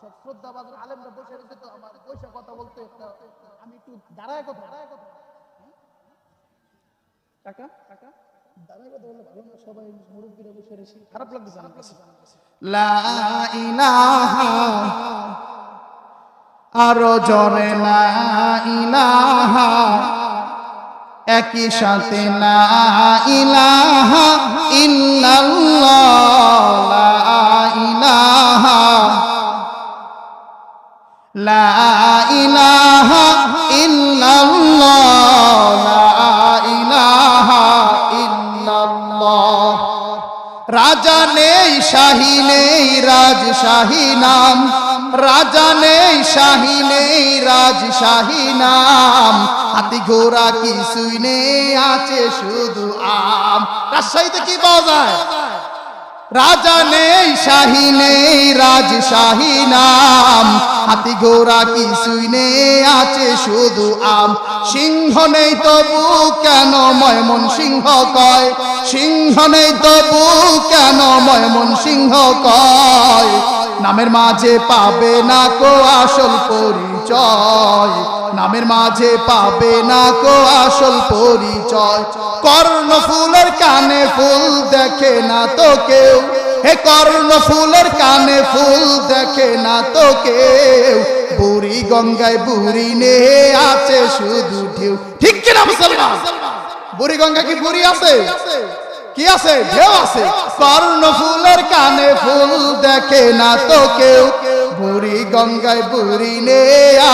সব শ্রদ্ধাবাদের আলেমরা বসে রয়েছে, তো আমার বসে কথা বলতে আমি একটু দাঁড়ায় কথা কাকা কাকা দাঁড়ায় কথা বললে ভালো না, সবাই মুরব্বিরা বসে রয়েছে, খারাপ লাগতেছে আমার কাছে। লা ইলাহা আরো জোরে লা ইলাহা, একই সাথে লা ইলাহা ইল্লাল্লাহ, লা ইলাহা, লা ইলাহা ইল্লাল্লাহ, লা ইলাহা ইল্লাল্লাহ। রাজা নেই শাহী নেই রাজশাহী নাম, রাজা নেই শাহী নেই রাজশাহী নাম, হাতি ঘোড়া কিছুই নেই আছে শুধু আম। রাজশাহীতে কি পাওয়া যায়? রাজা নেই শাহী নেই রাজশাহী নাম, হাতি ঘোড়া কিছুই নেই আছে শুধু আম। সিংহ নেই তবু কেন ময়মনসিংহ কয়, সিংহ নেই তবু কেন ময়মনসিংহ কয়, নামের মাঝে পাবে না কো আসল পরিচয়, নামের মাঝে পাবে না কো আসল পরিচয়। কর্ণফুলের কানে ফুল দেখে না তো কেউ, হে কর্ণফুলের কানে ফুল দেখে না তো কেউ, বুড়ি গঙ্গায় বুড়ি নে আছে শুধু ঢেউ। ঠিক কিনা মুসলমান? বুড়ি গঙ্গা কি বুড়ি আছে? কি আছে? ঢেউ আছে। কর্ণফুলের কানে ফুল দেখে না তো কেউ, বুড়ি গঙ্গায় বুড়ি নে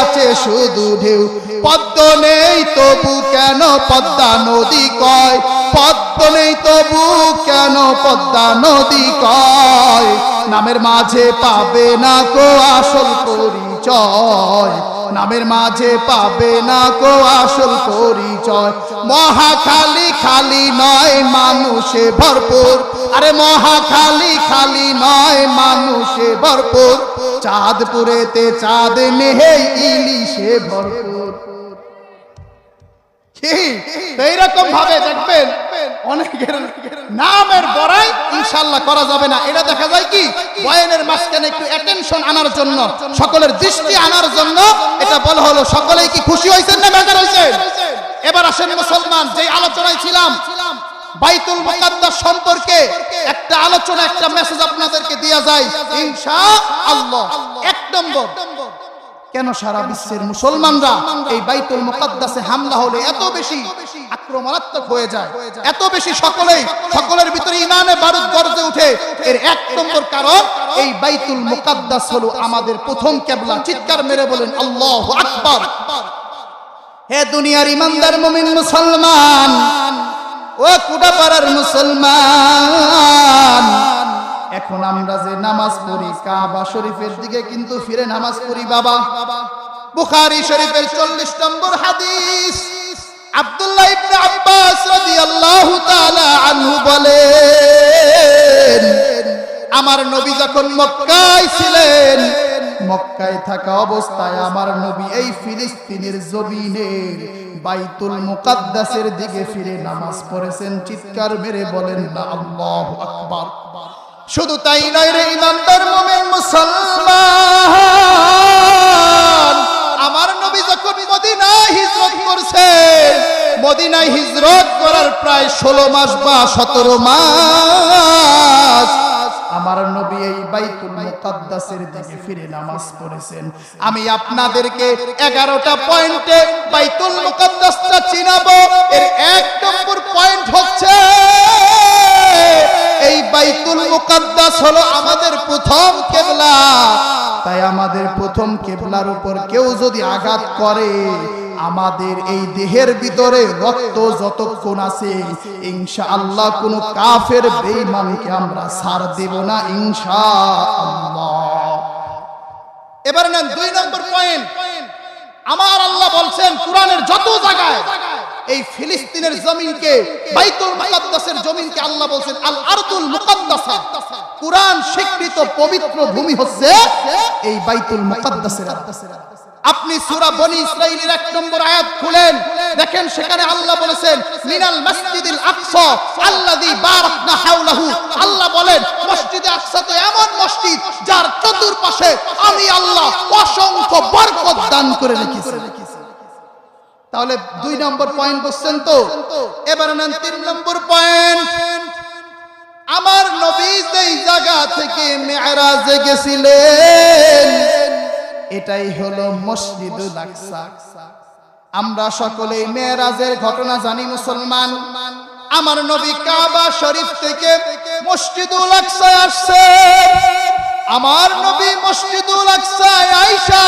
আছে শুধু ঢেউ। পদ্ম নেই তবু কেন পদ্মা নদী কয়, পদ্ম নেই তবু কেন পদ্মা নদী কয়, নামের মাঝে পাবে না কো আসল পরিচয়, নামের মাঝে পাবে না কো আসল পরিচয়। মহাখালী খালি নয় মানুষে ভরপুর, আরে মহাখালী খালি নয় মানুষে ভরপুর, চাঁদপুরেতে চাঁদ নেই ইলিশে ভরপুর। এইরকম ভাবে দেখবেন অনেকের নামের বড়াই ইনশাআল্লাহ করা যাবে না। এটা দেখা যায় কি বয়ানের মাঝখানে একটু অ্যাটেনশন আনার জন্য, সকলের দৃষ্টি আনার জন্য এটা বলা হলো। সকলেই কি খুশি হয়েছেন না বেজার হয়েছেন? এবার আসেন মুসলমান, যে আলোচনায় ছিলাম বাইতুল মুকাদ্দাস সম্পর্কে একটা আলোচনা, একটা মেসেজ আপনাদেরকে দেয়া যায় ইনশাআল্লাহ। এক নম্বর, কেন সারা বিশ্বের মুসলমানরা এই বাইতুল মুকাদ্দাসে হামলা হলে এত বেশি আক্রমণাত্মক হয়ে যায়, এত বেশি সকলের ভিতরে ইমানে বারুদ গর্জে ওঠে? এর এক নম্বর কারণ, এই বাইতুল মুকাদ্দাস হলো আমাদের প্রথম কিবলা। চিৎকার মেরে বলেন আল্লাহু আকবার। হে দুনিয়ার ইমানদার মুমিন মুসলমান, ও কুড়াপাড়ার মুসলমান, এখন আমরা যে নামাজ পড়ি কাবা শরীফের দিকে কিন্তু ফিরে নামাজ পড়ি বাবা। বুখারী শরীফের 40 নম্বর হাদিস, আব্দুল্লাহ ইবনে আব্বাস রাদিয়াল্লাহু তাআলা আনহু বলেন, আমার নবী যখন মক্কায় ছিলেন, মক্কায় থাকা অবস্থায় আমার নবী এই ফিলিস্তিনের জমিনের বাইতুল মুকাদ্দাসের দিকে ফিরে নামাজ পড়েছেন। চিৎকার মেরে বলেন না আল্লাহু আকবার। শুধু তাই নয় রে ইমানদার মুমিন মুসলমান, আমার নবী যখন মদিনায় হিজরত করছেন, মদিনায় হিজরত করার প্রায় 16 মাস বা 17 মাস আমার নবী এই বাইতুল মুকাদ্দাসের দিকে ফিরে নামাজ পড়েছেন। আমি আপনাদেরকে 11টা পয়েন্টে বাইতুল মুকাদ্দাসটা চিনাবো। এর এক নম্বর পয়েন্ট হচ্ছে, এই বাইতুল মুকাদ্দাস হলো আমাদের প্রথম কিবলা। তাই আমাদের প্রথম কিবলার উপর কেউ যদি আঘাত করে, আমাদের এই দেহের ভিতরে রক্ত যতক্ষণ আছে ইনশাআল্লাহ কোন কাফের বেঈমানকে আমরা ছাড় দেব না ইনশাআল্লাহ। এবার নেন 2 নম্বর পয়েন্ট। আমার আল্লাহ বলছেন কুরআনের যত জায়গায় এই ফিলিস্তিনের জমিনকে, বাইতুল মুকাদ্দাসের জমিনকে আল্লাহ বলছেন আল আরদুল মুকাদ্দাসা। কুরআন স্বীকৃত পবিত্র ভূমি হচ্ছে এই বাইতুল মুকাদ্দাসের। আপনি সূরা বনী ইসরাঈলের 1 নম্বর আয়াত খুলেন, দেখেন সেখানে আল্লাহ বলেছেন মিনাল মসজিদিল আকসা আল্লাযী বারাকনা হাওলাহু। আল্লাহ বলেন মসজিদে আকসা তো এমন মসজিদ যার চতুর্পাশে আমি আল্লাহ অসংখ্য বরকত দান করে রেখেছি। তাহলে 2 নম্বর পয়েন্ট বুঝছেন তো? এবারে নেন 3 নম্বর পয়েন্ট। আমার নবী যেই জায়গা থেকে মিরাজে গেছিলেন, এটাই হলো মসজিদুল আকসা। আমরা সকলেই মেরাজের ঘটনা জানি মুসলমান। আমার নবী কাবা শরীফ থেকে মসজিদুল আকসায় আসছে। আমার নবী মসজিদুল আকসায় আয়েশা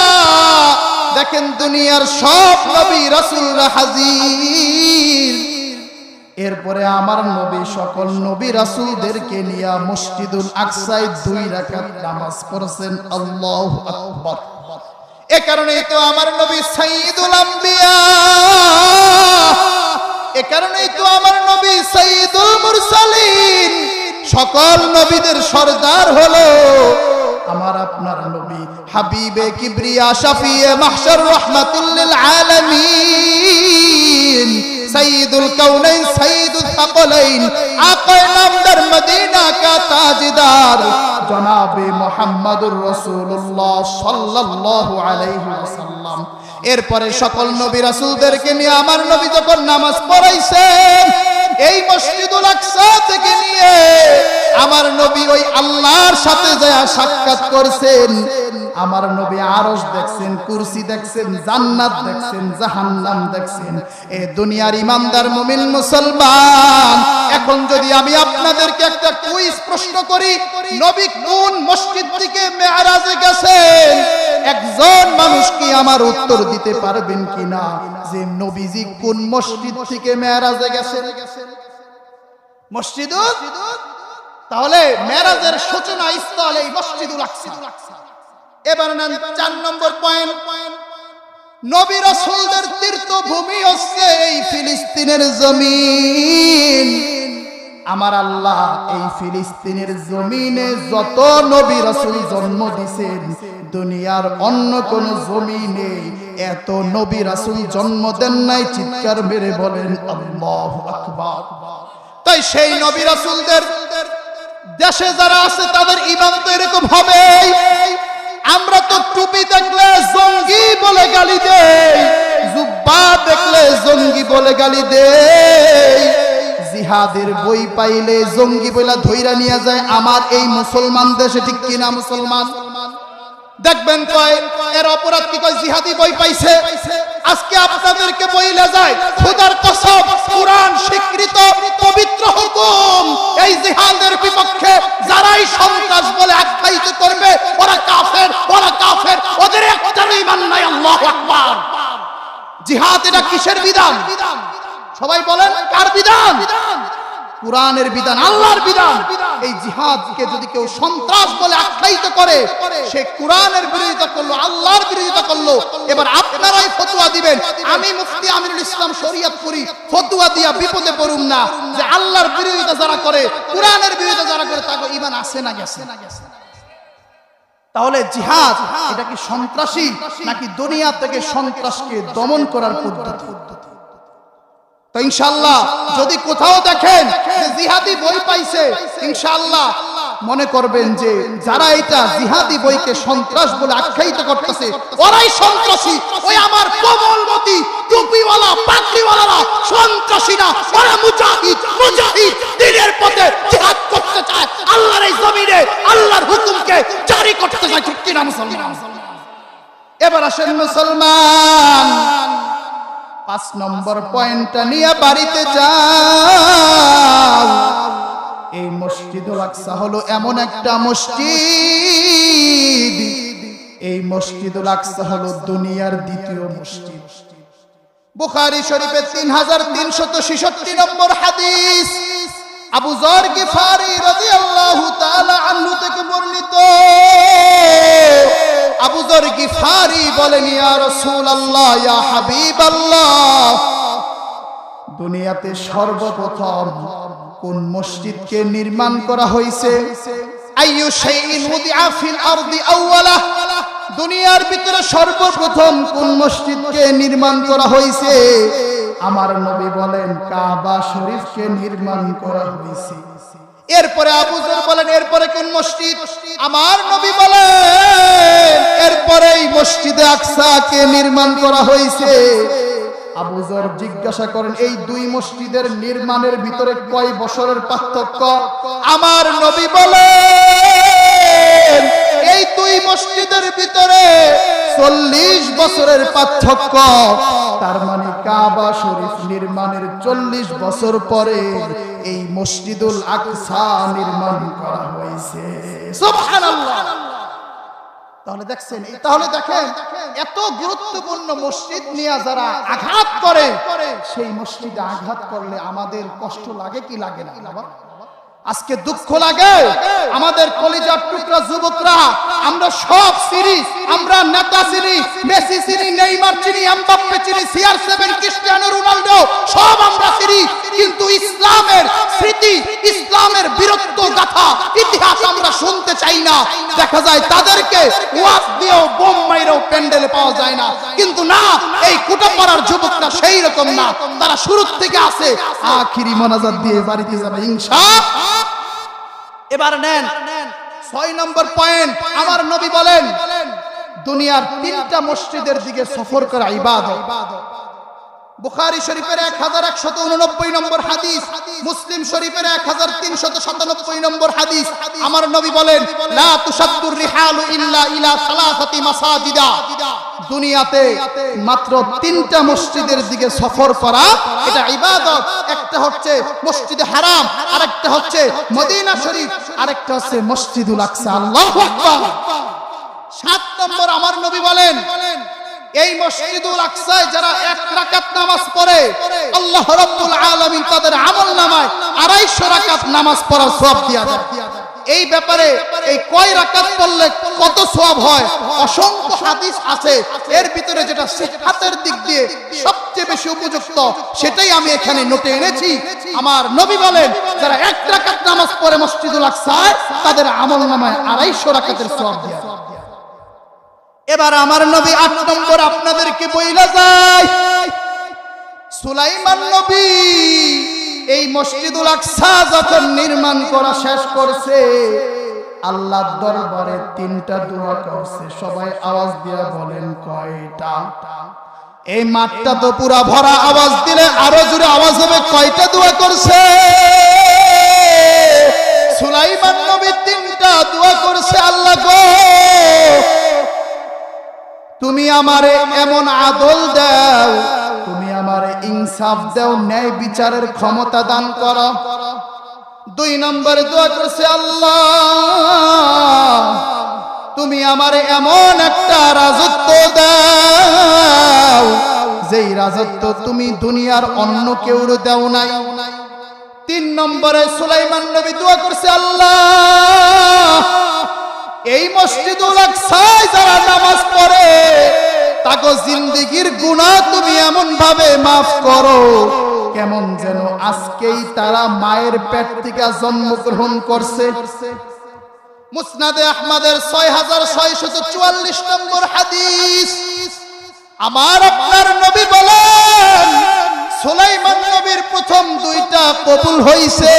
দেখেন দুনিয়ার সব নবী রাসূলরা হাজির। এরপরে আমার নবী সকল নবী রাসূলদেরকে নিয়ে মসজিদুল আকসায় 2 রাকাত নামাজ পড়ছেন। আল্লাহু আকবার। এ কারণেই তো আমার নবী সাইয়্যিদুল আম্বিয়া, এ কারণেই তো আমার নবী সাইয়্যিদুল মুরসালিন, সকল নবীদের সরদার হলো আমার আপনার নবী হাবিবে কিবরিয়া শাফিয়ে মাহশর রাহমাতুল লিল আলামিন সাইয়্যিদুল কাউনাইন সাইয়্যিদুল সাকলাইন আকায়ে নামদার মদিনা কা তাজদার জনাবে মুহাম্মদুর রাসূলুল্লাহ সাল্লাল্লাহু আলাইহি ওয়াসাল্লাম। এরপরে সকল নবী রাসূলদেরকে নিয়ে আমার নবী যখন নামাজ পড়াইছেন এই মসজিদুল আকসা থেকে নিয়ে আমার নবী ওই আল্লাহর সাথে যায় সাক্ষাৎ করছেন। আমার নবী আরশ দেখছেন, কুরসি দেখছেন, জান্নাত দেখছেন, জাহান্নাম দেখছেন। এই দুনিয়ার ইমানদার মুমিন মুসলমান, এখন যদি আমি আপনাদেরকে একটা কুইজ প্রশ্ন করি, নবী কোন মসজিদ থেকে মেরাজে গেছেন, একজন মানুষ কি আমার উত্তর দিতে পারবেন কিনা যে নবীজি কোন মসজিদ থেকে মেরাজে গেছেন? মসজিদুল, তাহলে মেরাজের সূচনা স্থল এই মসজিদুল আকসা। এবার নেন 4 নম্বর পয়েন্ট। নবী রাসূলদের তীর্থভূমি হচ্ছে এই ফিলিস্তিনের জমিন। আমার আল্লাহ এই ফিলিস্তিনের জমিনে যত নবী রাসূল জন্ম দিয়েছেন দুনিয়ার অন্য কোন জমিনে এত নবী রাসূল জন্ম দেন নাই। চিৎকার মেরে বলেন আল্লাহু আকবার। তাই সেই নবী রাসূলদের দেশে যারা আছে তাদের ঈমান তো এরকম হবে। আমরা তো টুপি দেখলে জঙ্গি বলে গালি দেই, জুব্বা দেখলে জঙ্গি বলে গালি দেই, জিহাদের বই পাইলে জঙ্গি বইলা ধইরা নিয়ে যায় আমার এই মুসলমান দেশে, ঠিক কিনা মুসলমান? দেখবেন কয় এর অপরাধ কি, কয় জিহাদি বই পাইছে। আজকে আপনাদেরকে বইলা যায় খোদার কসম কুরআন স্বীকৃত পবিত্র হুকুম, এই জিহাদের বিপক্ষে যারাই সন্ত্রাস বলে আখ্যায়িত করবে ওরা কাফের, ওরা কাফের, ওদের একটারও ঈমান নাই। আল্লাহু আকবার। জিহাদ এটা কিসের বিধান? সবাই বলেন কার বিধান? কুরআনের বিধান, আল্লাহর বিধান। এই জিহাদকে যদি কেউ সন্ত্রাস বলে আখ্যায়িত করে সে কুরআনের বিরোধিতা করলো, আল্লাহর বিরোধিতা করলো। এবার আপনারাই ফতোয়া দিবেন। আমি মুফতি আমিনুল ইসলাম শরীয়তপুরী ফতোয়া দিয়া বিপদে পড়ুম না যে আল্লাহর বিরোধিতা যারা করে, কুরআনের বিরোধিতা যারা করে তাদের ঈমান আছে না গেছে? তাহলে জিহাদ এটা কি সন্ত্রাসী নাকি দুনিয়া থেকে সন্ত্রাসকে দমন করার পদ্ধতি? তো ইনশাআল্লাহ যদি কোথাও দেখেন যে জিহাদি বই পাইছে, ইনশাআল্লাহ মনে করবেন যে যারা এটা জিহাদি বইকে সন্ত্রাস বলে আখ্যায়িত করতেছে ওরাই সন্ত্রাসী। ওই আমার কোমলমতি টুপিওয়ালা পাগড়িওয়ালারা সন্ত্রাসী না, ওরা মুজাহিদ। মুজাহিদ দ্বীনের পথে জিহাদ করতে চায়, আল্লাহর এই জমিনে আল্লাহর হুকুমকে জারি করতে চায়, ঠিক কিনা মুসলমান? এবার আসেন মুসলমান 5 নম্বর পয়েন্টটা নিয়ে বাড়িতে যাও। এই মসজিদুল আকসা হলো এমন একটা মসজিদ, এই মসজিদুল আকসা হলো দুনিয়ার দ্বিতীয় মসজিদ। বুখারী শরীফের 3366 নম্বর হাদিস আবু যর গিফারি রাদিয়াল্লাহু তাআলা আনহু থেকে বর্ণিত। আবু যর গিফারি বলেন, ইয়া রাসূলুল্লাহ, ইয়া হাবিবাল্লাহ, দুনিয়াতে সর্বপ্রথম কোন মসজিদকে নির্মাণ করা হয়েছে? আইয়ু শাইইন উদিআ ফিল আরদি আউওয়ালা, দুনিয়ার ভিতরে সর্বপ্রথম কোন মসজিদকে নির্মাণ করা হয়েছে? আমার নবী বলেন কাবা শরীফকে নির্মাণ করা হয়েছে। এরপরে আবু যর বলেন এরপরে কোন মসজিদ? আমার নবী বলেন এরপরেই মসজিদে আকসাকে নির্মাণ করা হয়েছে। আবু যর জিজ্ঞাসা করেন এই 2 মসজিদের নির্মাণের ভিতরে কয় বছরের পার্থক্য? আমার নবী বলেন এই দুই মসজিদের ভিতরে 40 বছরের পার্থক্য। তার মানে কাবা শরীফ নির্মাণের 40 বছর পরে এই মসজিদুল আকসা নির্মাণ করা হয়েছে। সুবহানাল্লাহ। তাহলে দেখেন এত গুরুত্বপূর্ণ মসজিদ নিয়ে যারা আঘাত করে, সেই মসজিদে আঘাত করলে আমাদের কষ্ট লাগে কি লাগে না বাবা? আজকে দুঃখ লাগে। আমাদের কলিজার টুকরা যুবকরা, আমরা সব চিনি, আমরা নেতা চিনি, মেসি চিনি, নেইমার চিনি, এমবাপ্পে চিনি, CR7 ক্রিস্টিয়ানো রোনাল্ডো সব আমরা চিনি, কিন্তু ইসলামের স্মৃতি, ইসলামের বীরত্ব গাথা, ইতিহাস আমরা শুনতে চাই না। দেখা যায় তাদেরকে ওয়াজ দিয়েও বোম মাইরেও প্যান্ডেলে পাওয়া যায় না। কিন্তু না, এই কুটাপাড়ার যুবকরা সেই রকম না, তারা শুরু থেকে আসে আখিরি মোনাজাত দিয়ে বাড়িতে যাবে ইনশাআল্লাহ। এবার নেন 6 নম্বর পয়েন্ট। আমার নবী বলেন দুনিয়ার 3টা মসজিদের দিকে সফর করা ইবাদত। বুখারী শরীফের 1189 নম্বর হাদিস, মুসলিম শরীফের 1397 নম্বর হাদিস। আমার নবী বলেন লা তুশাদ্দুর রিহালু ইল্লা ইলা সালাসাতি মাসাজিদা। দুনিয়াতে মাত্র 3টা মসজিদের দিকে সফর করা এটা ইবাদত। একটা হচ্ছে মসজিদে হারাম, আরেকটা হচ্ছে মদিনা শরীফ, আরেকটা হচ্ছে মসজিদুল আকসা। আল্লাহু আকবার। 7 নম্বর আমার নবী বলেন এই মসজিদুল আকসায় যারা 1 রাকাত নামাজ পড়ে আল্লাহ রাব্বুল আলামিন তাদের আমলনামায় 250 রাকাত নামাজ পড়ার সওয়াব দিয়া দেন। এই ব্যাপারে এই কয় রাকাত পড়লে কত সওয়াব হয় অসংখ্য হাদিস আছে। এর ভিতরে যেটা সিহাতের দিক দিয়ে সবচেয়ে বেশি উপযুক্ত সেটাই আমি এখানে নোটে এনেছি। আমার নবী বলেন যারা 1 রাকাত নামাজ পড়ে মসজিদুল আকসায় তাদের আমলনামায় 250 রাকাতের সওয়াব দিয়া দেন। এবার আমার নবী 8 নম্বর আপনাদেরকে বইলা যায়, সুলাইমান নবী এই মসজিদুল আকসা যখন নির্মাণ করা শেষ করছে আল্লাহর দরবারে 3টা দোয়া করছে। সবাই আওয়াজ দিয়ে বলেন কয়টা? এই মাঠটা তো পুরা ভরা, আওয়াজ দিলে আরো জোরে আওয়াজ হবে। কয়টা দোয়া করছে? সুলাইমান নবী 3টা দোয়া করছে। আল্লাহ গো তুমি আমারে এমন আদল দাও, তুমি আমারে ইনসাফ দাও, ন্যায় বিচারের ক্ষমতা দান করো। 2 নম্বরে দোয়া করছে আল্লাহ তুমি আমারে এমন একটা রাজত্ব দাও যেই রাজত্ব তুমি দুনিয়ার অন্য কেউ দাও নাই। 3 নম্বরে সুলাইমান নবী দোয়া করছে আল্লাহ এই মসজিদুল আকসায় যারা নামাজ পড়ে তাকে জিন্দেগীর গুনাহ তুমি এমন ভাবে maaf করো কেমন যেন আজকেই তারা মায়ের পেট থেকে জন্মগ্রহণ করছে। মুসনাদে আহমদের 6644 নম্বর হাদিস। আমার আপনার নবী বলেন সুলাইমান নবীর প্রথম 2টা কবুল হইছে।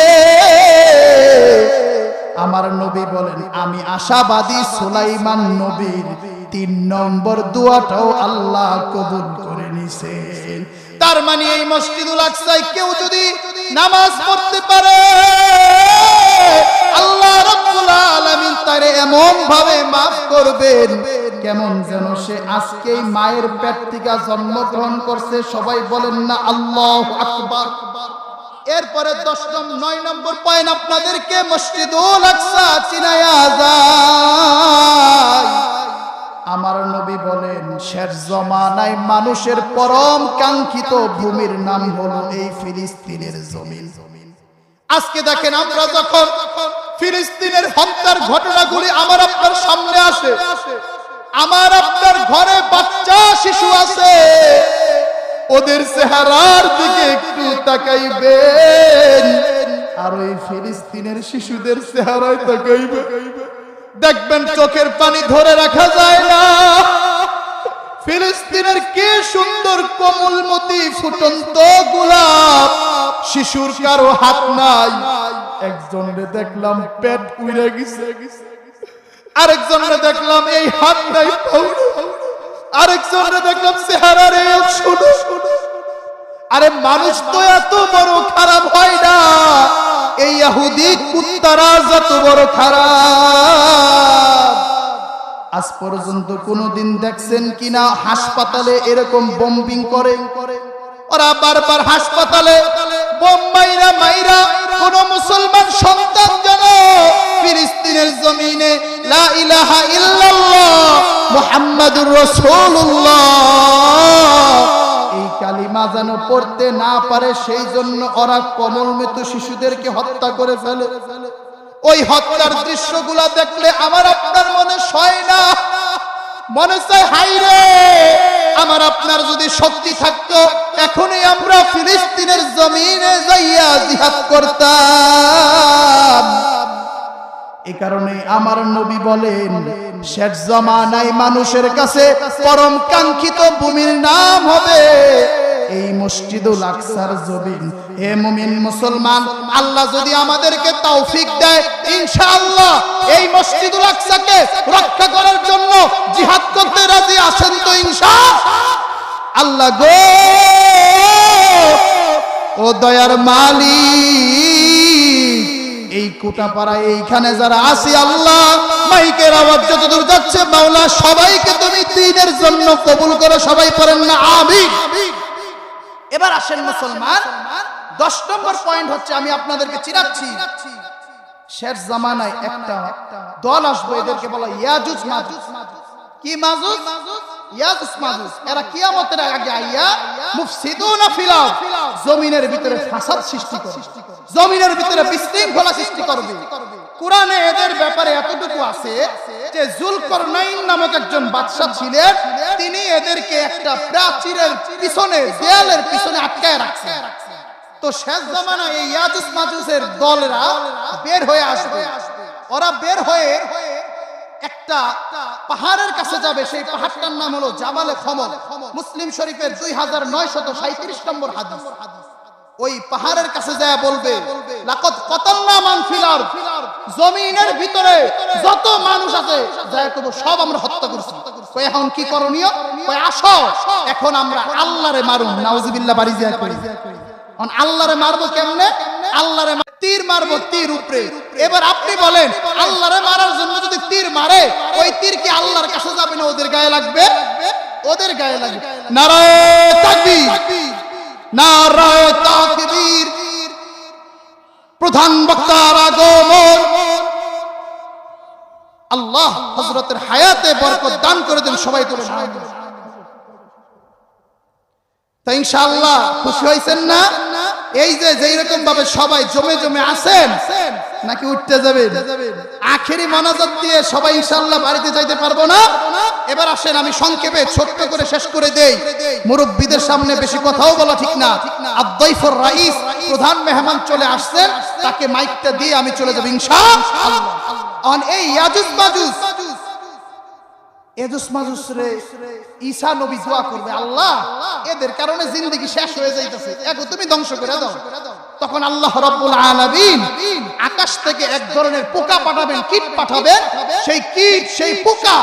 আমার নবী বলেন আমি আশাবাদী সুলাইমান নবীর 3 নম্বর দোয়াটাও আল্লাহ কবুল করে নিছেন। তার মানে এই মসজিদুল আকসায় কেউ যদি নামাজ পড়তে পারে আল্লাহ রাব্বুল আলামিন তারে এমন ভাবে maaf করবেন কেমন যেন সে আজকেই মায়ের পেট থেকে জন্মগ্রহণ করছে। সবাই বলেন না আল্লাহু আকবার। এরপরে 9 নম্বর পয়েন্ট আপনাদেরকে মসজিদুল আকসা চিনায়া যায়। আমার নবী বলেন শেষ জমানায় মানুষের পরম কাঙ্ক্ষিত ভূমির নাম হলো এই ফিলিস্তিনের জমিন। আজকে দেখেন আমরা যখন ফিলিস্তিনের হত্যার ঘটনাগুলি আমার আপনার সামনে আসে, আমার আপনার ঘরে বাচ্চা শিশু আছে, ওদের চেহারার দিকে একটু তাকাইবেন আর ওই ফিলিস্তিনের শিশুদের চেহারায় তাকাইবেন, দেখবেন চোখের পানি ধরে রাখা যায় না। ফিলিস্তিনের কি সুন্দর কোমলমতি ফুটন্ত গোলাপ, শিশুর কারো হাত নাই। একজনরে দেখলাম পেট উইরা গেছে, আরেকজনরে দেখলাম এই হাত নাই, আরেকজনরে দেখলাম চেহারার এই শুনো। আরে মানুষ তো এত বড় খারাপ হয় না, এই ইহুদি কুত্তারা যত বড় খারাপ। আজ পর্যন্ত কোনোদিন দেখছেন কিনা হাসপাতালে এরকম বোম্বিং করে? ওরা বারবার হাসপাতালে বোম মাইরা কোন মুসলমান সন্তান যেন ফিলিস্তিনের জমিনে লা ইলাহা ইল্লাল্লাহ মুহাম্মাদুর রাসূলুল্লাহ এই কালিমা যেন পড়তে না পারে, সেই জন্য ওরা কোমলমৃত্যু শিশুদেরকে হত্যা করে ফেলে। ওই হত্যার দৃশ্যগুলো দেখলে আমার আপনার মনে সয় না, মনে চায় হায়রে আমার আপনার যদি শক্তি থাকতো এখনই আমরা ফিলিস্তিনের জমিনে যাইয়া জিহাদ করতাম। এই কারণে আমার নবী বলেন শেষ জামানায় মানুষের কাছে পরম কাঙ্ক্ষিত ভূমির নাম হবে এই মসজিদুল আকসার জমিন। হে মুমিন মুসলমান, আল্লাহ যদি আমাদেরকে তৌফিক দেয় ইনশাআল্লাহ এই মসজিদুল আকসাকে রক্ষা করার জন্য জিহাদ করতে রাজি আছেন তো ইনশাআল্লাহ? গো ও দয়ার মালিক, এই কোটাপাড়ায় এইখানে যারা আছি আল্লাহ মাইকের আওয়াজ যতদূর যাচ্ছে মাওলা সবাইকে তুমি দ্বীনের জন্য কবুল করো। সবাই পড়েন না আমিন। এবার আসেন মুসলমান, 10 নম্বর পয়েন্ট হচ্ছে আমি আপনাদেরকে চিরাচ্ছি শেষ জামানায় একটা দল আসবে, এদেরকে বলা ইয়াজুজ মাজুজ। কি মাজুজ? ইয়াজুজ মাজুজ। এরা কিয়ামতের আগে আইয়া মুফসিদুনা ফিল আরদ, জমিনের ভিতরে ফাসাদ সৃষ্টি করবে, জমিনের ভিতরে বিশৃঙ্খলা সৃষ্টি করবে। কোরআনে এদের ব্যাপারে এতটুকু আছে যে জুলকরনাইন নামক একজন বাদশা ছিলেন, তিনি এদেরকে একটা প্রাচীরের পিছনে, দেয়ালের পিছনে আটকায় রাখছেন। তো শেষ জামানায় এই ইয়াজুজ মাজুজের দলরা বের হয়ে আসবে। ওরা বের হয়ে একটা পাহাড়ের কাছে যাবে, সেই পাহাড়টার নাম হলো জাবালে খমল। মুসলিম শরীফের 2937 নম্বর হাদিস। ওই পাহাড়ের কাছে যায় বলবে লাকাদ কাতালনা মান ফিল আরদ, জমিনের ভিতরে যত মানুষ আছে যায় কবো সব আমরা হত্যা করছি। কই এখন কি করণীয়? কই আসো এখন আমরা আল্লাহরে মারুন। নাউজুবিল্লাহ, বাড়ি যায় করি এখন আল্লাহরে মারবো কেমনে? আল্লাহরে তীর মারবো, তীর উপরে। এবার আপনি বলেন আল্লাহরে মারার জন্য যদি তীর মারে ওই তীর কি আল্লাহর কাছে যাবে না ওদের গায়ে লাগবে? ওদের গায়ে লাগবে। নারায়ে তাকবীর, নারায়ে তাকবীর। প্রধান বক্তার আগমন। আল্লাহ হযরতের হায়াতে বরকত দান করে দেন। সবাই করে তো ইনশাআল্লাহ খুশি হইছেন না? এই যে যেই রকম ভাবে সবাই জমে জমে আছেন নাকি উঠতে যাবেন? আখেরি মোনাজাত দিয়ে সবাই ইনশাআল্লাহ বাড়িতে যাইতে পারবো না। এবার আসেন আমি সংক্ষেপে ছোট্ট করে শেষ করে দেই। মুরব্বিদের সামনে বেশি কথাও বলা ঠিক না। আদ-দাইফুর রাইস, প্রধান মেহমান চলে আসছেন, তাকে মাইকটা দিয়ে আমি চলে যাব ইনশাআল্লাহ। অন এই ইয়াজুজ মাজুজ, ইয়াজুজ মাজুজ রে ঈসা নবী দোয়া করবে, আল্লাহ এদের কারণে জিন্দেগি শেষ হয়ে যাইতেছে, এগো তুমি ধ্বংস করে দাও। তখন আল্লাহ রাব্বুল আলামিন আকাশ থেকে এক ধরনের পোকা পাঠাবেন, কীট পাঠাবেন। সেই কীট, সেই পোকা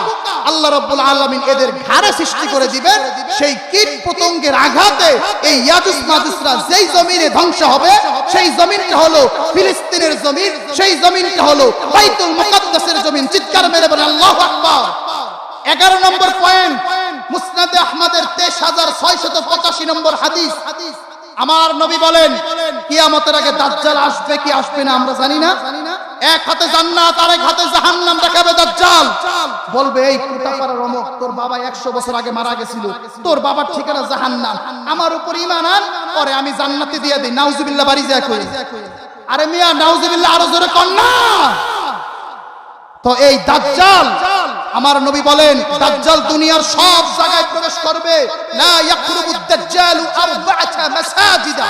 আল্লাহ রাব্বুল আলামিন এদের ঘাড়ে সৃষ্টি করে দিবেন। সেই কীট পতঙ্গের আঘাতে এই ইয়াজুজ মাজুজরা যেই জমিনে ধ্বংস হবে সেই জমিনটা হলো ফিলিস্তিনের জমিন, সেই জমিনটা হলো বাইতুল মুকাদ্দাসের জমিন। চিৎকার মেরে বলেন আল্লাহু আকবার। 11 নম্বর পয়েন্ট, মুসনাদে আহমদের 23685 নম্বর হাদিস। আমার নবী বলেন কিয়ামতের আগে দাজ্জাল আসবে কি আসবে না আমরা জানি না। এক হাতে জান্নাত আর এক হাতে জাহান্নাম দেখাবে দাজ্জাল। বলবে এই কোটাপাড়ার অমুক, তোর বাবা 100 বছর আগে মারা গেছিল, তোর বাবার ঠিকানা জাহান্নাম, আমার উপর ঈমান আন, পরে আমি জান্নাতে দিয়ে দেই। নাউজুবিল্লাহ, বাড়ি যায় কই? আরে মিয়া নাউজুবিল্লাহ আরো জোরে কর না। তো এই দাজ্জাল, আমার নবী বলেন দাজ্জাল দুনিয়ার সব জায়গায় প্রবেশ করবে। লা ইয়াকরুবুদ দাজ্জালু আরবাআতা মাসাজিদা।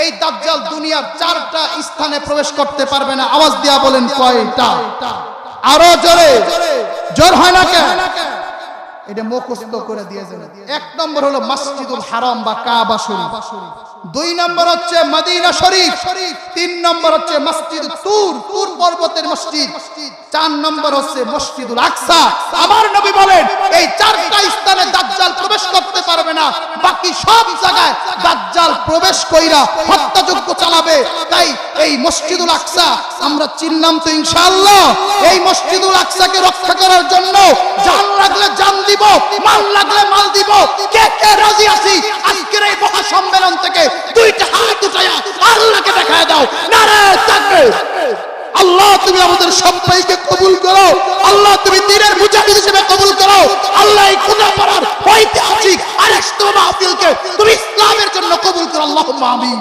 এই দাজ্জাল দুনিয়ার 4টা স্থানে প্রবেশ করতে পারবে না। আওয়াজ দিয়া বলেন কয়টা? আরো জোরে, জোর হয় না কেন? এটা মুখস্থ করে দিয়েছেন। 1 নম্বর হলো মসজিদুল হারাম বা কাবা শরীফ। দুই নম্বর হচ্ছে মদিনা শরীফ, তিন নম্বর হচ্ছে মসজিদ তুর, তুর পর্বতের মসজিদ, চার নম্বর হচ্ছে মসজিদুল আকসা। আমার নবী বলেন এই চারটা স্থানে দাজ্জাল প্রবেশ করতে পারবে না, বাকি সব জায়গায় দাজ্জাল প্রবেশ কইরা হত্যাযজ্ঞ চালাবে। তাই এই মসজিদুল আকসা আমরা চিনলাম তো ইনশাআল্লাহ। এই মসজিদুল আকসাকে রক্ষা করার জন্য জান লাগলে জান দিব, মাল লাগলে মাল দিব। কে কে রাজি আছি আজকের এই মহা সম্মেলন থেকে দুইটা হাত উঠায়া আল্লাহকে দেখায় দাও, নারে তাকবীর। আল্লাহ তুমি আমাদের সবাইকে কবুল করো, আল্লাহ তুমি দ্বীনের মুজাহিদ হিসেবে কবুল করো। আল্লাহ এই খুদাপাড়ার ঐতিহাসিক আরেকটা মাহফিলকে তুমি ইসলামের জন্য কবুল করো, আল্লাহুম্মা আমিন।